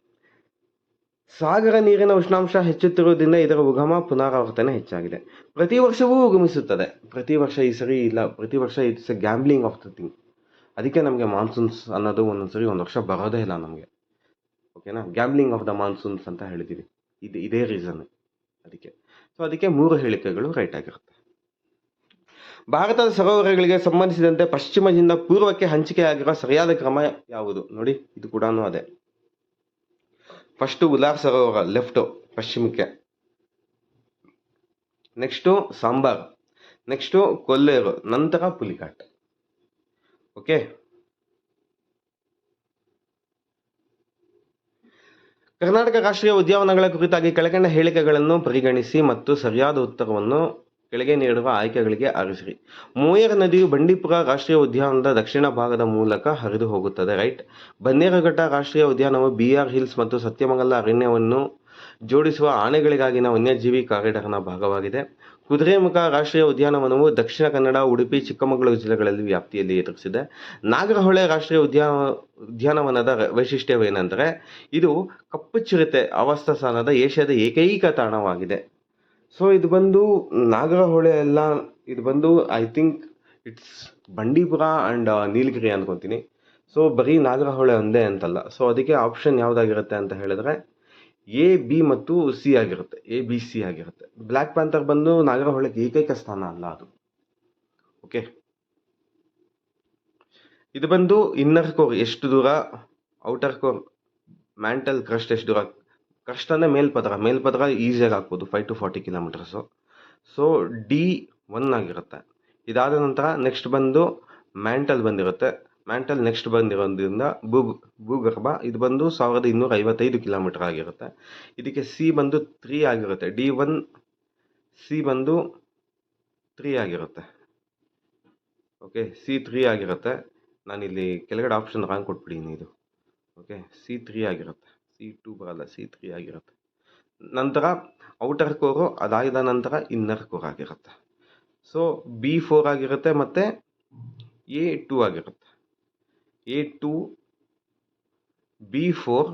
ಸಾಗರ ನೀರಿನ ಉಷ್ಣಾಂಶ ಹೆಚ್ಚುತ್ತಿರುವುದರಿಂದ ಇದರ ಉಗಮ ಪುನರಾವರ್ತನೆ ಹೆಚ್ಚಾಗಿದೆ. ಪ್ರತಿ ವರ್ಷವೂ ಉಗಮಿಸುತ್ತದೆ. ಪ್ರತಿ ವರ್ಷ ಈ ಸರಿ ಇಲ್ಲ, ಪ್ರತಿ ವರ್ಷ it's A gambling of the thing. ಅದಕ್ಕೆ ನಮಗೆ ಮಾನ್ಸೂನ್ಸ್ ಅನ್ನೋದು ಒಂದೊಂದ್ಸರಿ ಒಂದು ವರ್ಷ ಬರೋದೇ ಇಲ್ಲ ನಮಗೆ. ಓಕೆನಾ, ಗ್ಯಾಂಬ್ಲಿಂಗ್ ಆಫ್ ದ ಮಾನ್ಸೂನ್ಸ್ ಅಂತ ಹೇಳಿದ್ದೀವಿ. ಇದೇ ರೀಸನ್ ಅದಕ್ಕೆ. ಸೊ ಅದಕ್ಕೆ 3 ಹೇಳಿಕೆಗಳು ರೈಟ್ ಆಗಿರುತ್ತೆ. ಭಾರತದ ಸರೋವರಗಳಿಗೆ ಸಂಬಂಧಿಸಿದಂತೆ ಪಶ್ಚಿಮದಿಂದ ಪೂರ್ವಕ್ಕೆ ಹಂಚಿಕೆಯಾಗಿರುವ ಸರಿಯಾದ ಕ್ರಮ ಯಾವುದು? ನೋಡಿ, ಇದು ಕೂಡ ಅದೇ. ಫಸ್ಟು ಉಲಾರ್ ಸರೋವರ ಲೆಫ್ಟು ಪಶ್ಚಿಮಕ್ಕೆ, ನೆಕ್ಸ್ಟು ಸಾಂಬಾರ್, ನೆಕ್ಸ್ಟು ಕೊಲ್ಲೇರು, ನಂತರ ಪುಲಿಕಾಟ್. ಓಕೆ, ಕರ್ನಾಟಕ ರಾಷ್ಟ್ರೀಯ ಉದ್ಯಾನವನಗಳ ಕುರಿತಾಗಿ ಕೆಳಕಂಡ ಹೇಳಿಕೆಗಳನ್ನು ಪರಿಗಣಿಸಿ ಮತ್ತು ಸರಿಯಾದ ಉತ್ತರವನ್ನು ಕೆಳಗೆ ನೀಡುವ ಆಯ್ಕೆಗಳಿಗೆ ಆರಿಸಿರಿ. ಮೋಯರ್ ನದಿಯು ಬಂಡೀಪುರ ರಾಷ್ಟ್ರೀಯ ಉದ್ಯಾನದ ದಕ್ಷಿಣ ಭಾಗದ ಮೂಲಕ ಹರಿದು ಹೋಗುತ್ತದೆ. ರೈಟ್. ಬನ್ನೇರುಘಟ್ಟ ರಾಷ್ಟ್ರೀಯ ಉದ್ಯಾನವು BR ಹಿಲ್ಸ್ ಮತ್ತು ಸತ್ಯಮಂಗಲ ಅರಣ್ಯವನ್ನು ಜೋಡಿಸುವ ಆನೆಗಳಿಗಾಗಿನ ವನ್ಯಜೀವಿ ಕಾರಿಡಾರ್ನ ಭಾಗವಾಗಿದೆ. ಕುದುರೆಮುಖ ರಾಷ್ಟ್ರೀಯ ಉದ್ಯಾನವನವು ದಕ್ಷಿಣ ಕನ್ನಡ, ಉಡುಪಿ, ಚಿಕ್ಕಮಗಳೂರು ಜಿಲ್ಲೆಗಳಲ್ಲಿ ವ್ಯಾಪ್ತಿಯಲ್ಲಿ ಎದುರಿಸಿದೆ. ನಾಗರಹೊಳೆ ರಾಷ್ಟ್ರೀಯ ಉದ್ಯಾನವನದ ವೈಶಿಷ್ಟ್ಯವೇನೆಂದರೆ ಇದು ಕಪ್ಪು ಚಿರತೆ ಆವಾಸಸ್ಥಾನದ ಏಷ್ಯಾದ ಏಕೈಕ ತಾಣವಾಗಿದೆ. ಸೊ ಇದು ಬಂದು ನಾಗರಹೊಳೆ ಎಲ್ಲ, ಇದು ಬಂದು I think it's Bandipur and Nilgiri ಅನ್ಕೊತೀನಿ. ಸೊ ಬರೀ ನಾಗರಹೊಳೆ ಒಂದೇ ಅಂತಲ್ಲ. ಸೊ ಅದಕ್ಕೆ ಆಪ್ಷನ್ ಯಾವುದಾಗಿರುತ್ತೆ ಅಂತ ಹೇಳಿದ್ರೆ A, B ಮತ್ತು C ಆಗಿರುತ್ತೆ. ABC ಆಗಿರುತ್ತೆ. ಬ್ಲ್ಯಾಕ್ ಪ್ಯಾಂಥರ್ ಬಂದು ನಾಗರಹೊಳೆಗೆ ಏಕೈಕ ಸ್ಥಾನ ಅಲ್ಲ ಅದು. ಓಕೆ, ಇದು ಬಂದು ಇನ್ನರ್ ಕೋರ್ ಎಷ್ಟು ದೂರ, ಔಟರ್ ಕೋರ್ ಮ್ಯಾಂಟಲ್ ಕ್ರಸ್ಟ್ ಎಷ್ಟು ದೂರ. ಕ್ರಸ್ಟ್ ಅಂದರೆ ಮೇಲ್ಪದರ ಈಸಿಯಾಗಿ ಹಾಕ್ಬೋದು, 5 to 40 ಕಿಲೋಮೀಟರ್ಸು. ಸೊ D1 ಆಗಿರುತ್ತೆ. ಇದಾದ ನಂತರ ನೆಕ್ಸ್ಟ್ ಬಂದು ಮ್ಯಾಂಟಲ್ ಬಂದಿರುತ್ತೆ. ಮ್ಯಾಂಟಲ್ ನೆಕ್ಸ್ಟ್ ಬಂದಿರೋದ್ರಿಂದ ಭೂಗರ್ಭ ಇದು ಬಂದು 1255 ಕಿಲೋಮೀಟರ್ ಆಗಿರುತ್ತೆ. ಇದಕ್ಕೆ C ಬಂದು 3 ಆಗಿರುತ್ತೆ. D1 C ಬಂದು 3 ಆಗಿರುತ್ತೆ. ಓಕೆ, C 3 ಆಗಿರುತ್ತೆ. ನಾನಿಲ್ಲಿ ಕೆಳಗಡೆ ಆಪ್ಷನ್ ರಾಂಗ್ ಕೊಟ್ಬಿಡೀನಿ ಇದು. ಓಕೆ, C 3 ಆಗಿರುತ್ತೆ. C2 ಬರಲ್ಲ, C 3 ಆಗಿರುತ್ತೆ. ನಂತರ ಔಟರ್ ಕೋರು, ಅದಾದ ನಂತರ ಇನ್ನರ್ ಕೋರ್ ಆಗಿರುತ್ತೆ. ಸೊ B4 ಆಗಿರುತ್ತೆ ಮತ್ತು A2 ಆಗಿರುತ್ತೆ. A2, B4,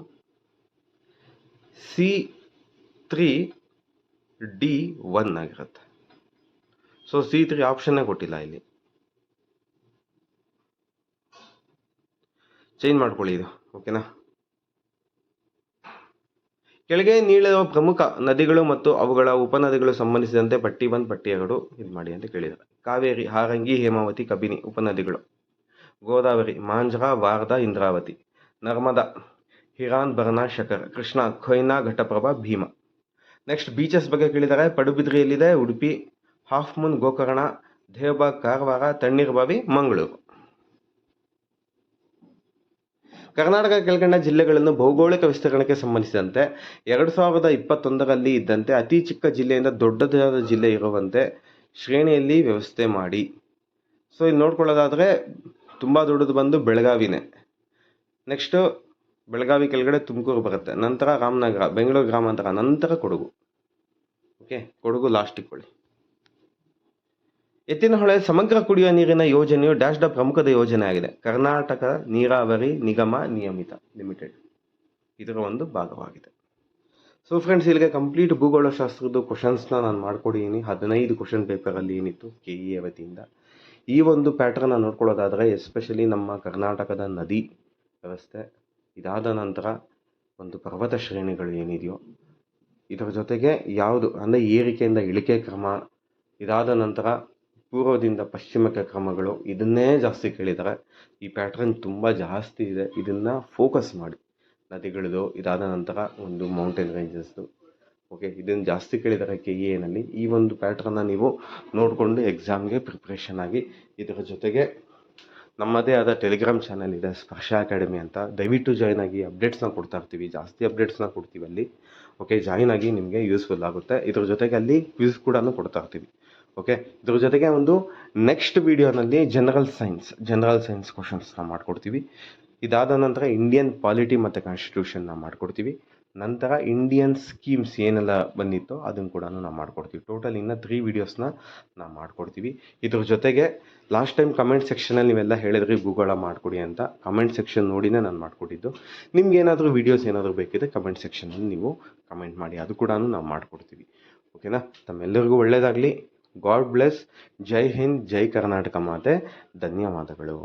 C3, D1 ಆಗಿರುತ್ತೆ. ಸೊ C3 ಆಪ್ಷನ್ನೇ ಕೊಟ್ಟಿಲ್ಲ ಇಲ್ಲಿ. ಚೇಂಜ್ ಮಾಡ್ಕೊಳ್ಳಿ ಇದು. ಓಕೆನಾ, ಕೆಳಗೆ ನೀಡುವ ಪ್ರಮುಖ ನದಿಗಳು ಮತ್ತು ಅವುಗಳ ಉಪನದಿಗಳು ಸಂಬಂಧಿಸಿದಂತೆ ಪಟ್ಟಿ 1 ಪಟ್ಟಿ 2 ಇದು ಮಾಡಿ ಅಂತ ಕೇಳಿದ್ದಾರೆ. ಕಾವೇರಿ, ಹಾರಂಗಿ, ಹೇಮಾವತಿ, ಕಬಿನಿ ಉಪನದಿಗಳು. ಗೋದಾವರಿ, ಮಾಂಜ್ರಾ, ವಾರ್ಧಾ, ಇಂದ್ರಾವತಿ. ನರ್ಮದಾ, ಹಿರಾನ್, ಬರ್ನಾ, ಶಕರ್. ಕೃಷ್ಣ, ಕೊಯ್ನಾ, ಘಟಪ್ರಭಾ, ಭೀಮಾ. ನೆಕ್ಸ್ಟ್ ಬೀಚಸ್ ಬಗ್ಗೆ ಕೇಳಿದ್ದಾರೆ. ಪಡುಬಿದ್ರಿಯಲ್ಲಿದೆ, ಉಡುಪಿ. Half moon, Gokarna. ದೇವಬಾಗ್, ಕಾರವಾರ. ತಣ್ಣೀರ್ಬಾವಿ, ಮಂಗಳೂರು. ಕರ್ನಾಟಕ ಕೆಳಕಂಡ ಜಿಲ್ಲೆಗಳನ್ನು ಭೌಗೋಳಿಕ ವಿಸ್ತರಣೆಗೆ ಸಂಬಂಧಿಸಿದಂತೆ 2021ರಲ್ಲಿ ಇದ್ದಂತೆ ಅತಿ ಚಿಕ್ಕ ಜಿಲ್ಲೆಯಿಂದ ದೊಡ್ಡದಾದ ಜಿಲ್ಲೆ ಇರುವಂತೆ ಶ್ರೇಣಿಯಲ್ಲಿ ವ್ಯವಸ್ಥೆ ಮಾಡಿ. ಸೊ ಇಲ್ಲಿ ನೋಡ್ಕೊಳ್ಳೋದಾದರೆ ತುಂಬ ದೊಡ್ಡದು ಬಂದು ಬೆಳಗಾವಿನೇ. ನೆಕ್ಸ್ಟು ಬೆಳಗಾವಿ ಕೆಳಗಡೆ ತುಮಕೂರು ಬರುತ್ತೆ, ನಂತರ ರಾಮನಗರ, ಬೆಂಗಳೂರು ಗ್ರಾಮಾಂತರ, ನಂತರ ಕೊಡಗು. ಓಕೆ, ಕೊಡಗು ಲಾಸ್ಟಿಗೆ ಕೊಳ್ಳಿ. ಎತ್ತಿನಹೊಳೆ ಸಮಗ್ರ ಕುಡಿಯುವ ನೀರಿನ ಯೋಜನೆಯು ಡ್ಯಾಶ್ದ ಪ್ರಮುಖದ ಯೋಜನೆ ಆಗಿದೆ. ಕರ್ನಾಟಕ ನೀರಾವರಿ ನಿಗಮ ನಿಯಮಿತ ಲಿಮಿಟೆಡ್ ಇದರ ಒಂದು ಭಾಗವಾಗಿದೆ. ಸೊ ಫ್ರೆಂಡ್ಸ್, ಇಲ್ಲಿಗೆ ಕಂಪ್ಲೀಟ್ ಭೂಗೋಳಶಾಸ್ತ್ರದ ಕ್ವಶನ್ಸ್ನ ನಾನು ಮಾಡ್ಕೊಡಿದ್ದೀನಿ. 15 ಕ್ವಶನ್ ಪೇಪರಲ್ಲಿ ಏನಿತ್ತು KEA ವತಿಯಿಂದ. ಈ ಒಂದು ಪ್ಯಾಟ್ರನ್ನ ನೋಡ್ಕೊಳ್ಳೋದಾದರೆ ಎಸ್ಪೆಷಲಿ ನಮ್ಮ ಕರ್ನಾಟಕದ ನದಿ ವ್ಯವಸ್ಥೆ, ಇದಾದ ನಂತರ ಒಂದು ಪರ್ವತ ಶ್ರೇಣಿಗಳು ಏನಿದೆಯೋ ಇದರ ಜೊತೆಗೆ ಯಾವುದು ಅಂದರೆ ಏರಿಕೆಯಿಂದ ಇಳಿಕೆ ಕ್ರಮ, ಇದಾದ ನಂತರ ಪೂರ್ವದಿಂದ ಪಶ್ಚಿಮಕ್ಕೆ ಕ್ರಮಗಳು, ಇದನ್ನೇ ಜಾಸ್ತಿ ಕೇಳಿದ್ದಾರೆ. ಈ ಪ್ಯಾಟ್ರನ್ ತುಂಬ ಜಾಸ್ತಿ ಇದೆ, ಇದನ್ನು ಫೋಕಸ್ ಮಾಡಿ. ನದಿಗಳದು, ಇದಾದ ನಂತರ ಒಂದು ಮೌಂಟೇನ್ ರೇಂಜಸ್ದು, ಓಕೆ, ಇದನ್ನು ಜಾಸ್ತಿ ಕೇಳಿದ್ದಾರೆ KEA ಈ ಒಂದು ಪ್ಯಾಟ್ರನ್ನ ನೀವು ನೋಡಿಕೊಂಡು ಎಕ್ಸಾಮ್ಗೆ ಪ್ರಿಪ್ರೇಷನ್ ಆಗಿ. ಇದರ ಜೊತೆಗೆ ನಮ್ಮದೇ ಆದ ಟೆಲಿಗ್ರಾಮ್ ಚಾನಲ್ ಇದೆ, ಸ್ಪರ್ಶ ಅಕಾಡೆಮಿ ಅಂತ. ದಯವಿಟ್ಟು ಜಾಯ್ನ್ ಆಗಿ, ಅಪ್ಡೇಟ್ಸ್ನ ಕೊಡ್ತಾ ಇರ್ತೀವಿ, ಜಾಸ್ತಿ ಅಪ್ಡೇಟ್ಸ್ನ ಕೊಡ್ತೀವಿ ಅಲ್ಲಿ. ಓಕೆ, ಜಾಯ್ನ್ ಆಗಿ, ನಿಮಗೆ ಯೂಸ್ಫುಲ್ ಆಗುತ್ತೆ. ಇದ್ರ ಜೊತೆಗೆ ಅಲ್ಲಿ ಕ್ವಿಝ್ ಕೂಡ ಕೊಡ್ತಾ ಇರ್ತೀವಿ. ಓಕೆ, ಇದ್ರ ಜೊತೆಗೆ ಒಂದು ನೆಕ್ಸ್ಟ್ ವೀಡಿಯೋನಲ್ಲಿ ಜನರಲ್ ಸೈನ್ಸ್ ಕ್ವಶನ್ಸ್ನ ಮಾಡಿಕೊಡ್ತೀವಿ. ಇದಾದ ನಂತರ ಇಂಡಿಯನ್ ಪಾಲಿಟಿ ಮತ್ತು ಕಾನ್ಸ್ಟಿಟ್ಯೂಷನ್ನ ಮಾಡಿಕೊಡ್ತೀವಿ. ನಂತರ ಇಂಡಿಯನ್ ಸ್ಕೀಮ್ಸ್ ಏನೆಲ್ಲ ಬಂದಿತ್ತೋ ಅದನ್ನು ಕೂಡ ನಾವು ಮಾಡಿಕೊಡ್ತೀವಿ. ಟೋಟಲ್ ಇನ್ನು 3 ವೀಡಿಯೋಸ್ನ ನಾವು ಮಾಡಿಕೊಡ್ತೀವಿ. ಇದ್ರ ಜೊತೆಗೆ ಲಾಸ್ಟ್ ಟೈಮ್ ಕಮೆಂಟ್ ಸೆಕ್ಷನಲ್ಲಿ ನೀವೆಲ್ಲ ಹೇಳಿದ್ರಿ ಭೂಗೋಳ ಮಾಡಿಕೊಡಿ ಅಂತ. ಕಮೆಂಟ್ ಸೆಕ್ಷನ್ ನೋಡಿನೇ ನಾನು ಮಾಡಿಕೊಟ್ಟಿದ್ದು. ನಿಮ್ಗೆ ಏನಾದರೂ ವೀಡಿಯೋಸ್ ಏನಾದರೂ ಬೇಕಿದ್ರೆ ಕಮೆಂಟ್ ಸೆಕ್ಷನಲ್ಲಿ ನೀವು ಕಮೆಂಟ್ ಮಾಡಿ, ಅದು ಕೂಡ ನಾವು ಮಾಡಿಕೊಡ್ತೀವಿ. ಓಕೆನಾ? ತಮ್ಮೆಲ್ಲರಿಗೂ ಒಳ್ಳೆಯದಾಗಲಿ. God bless. ಜೈ ಹಿಂದ್, ಜೈ ಕರ್ನಾಟಕ ಮಾತೆ. ಧನ್ಯವಾದಗಳು.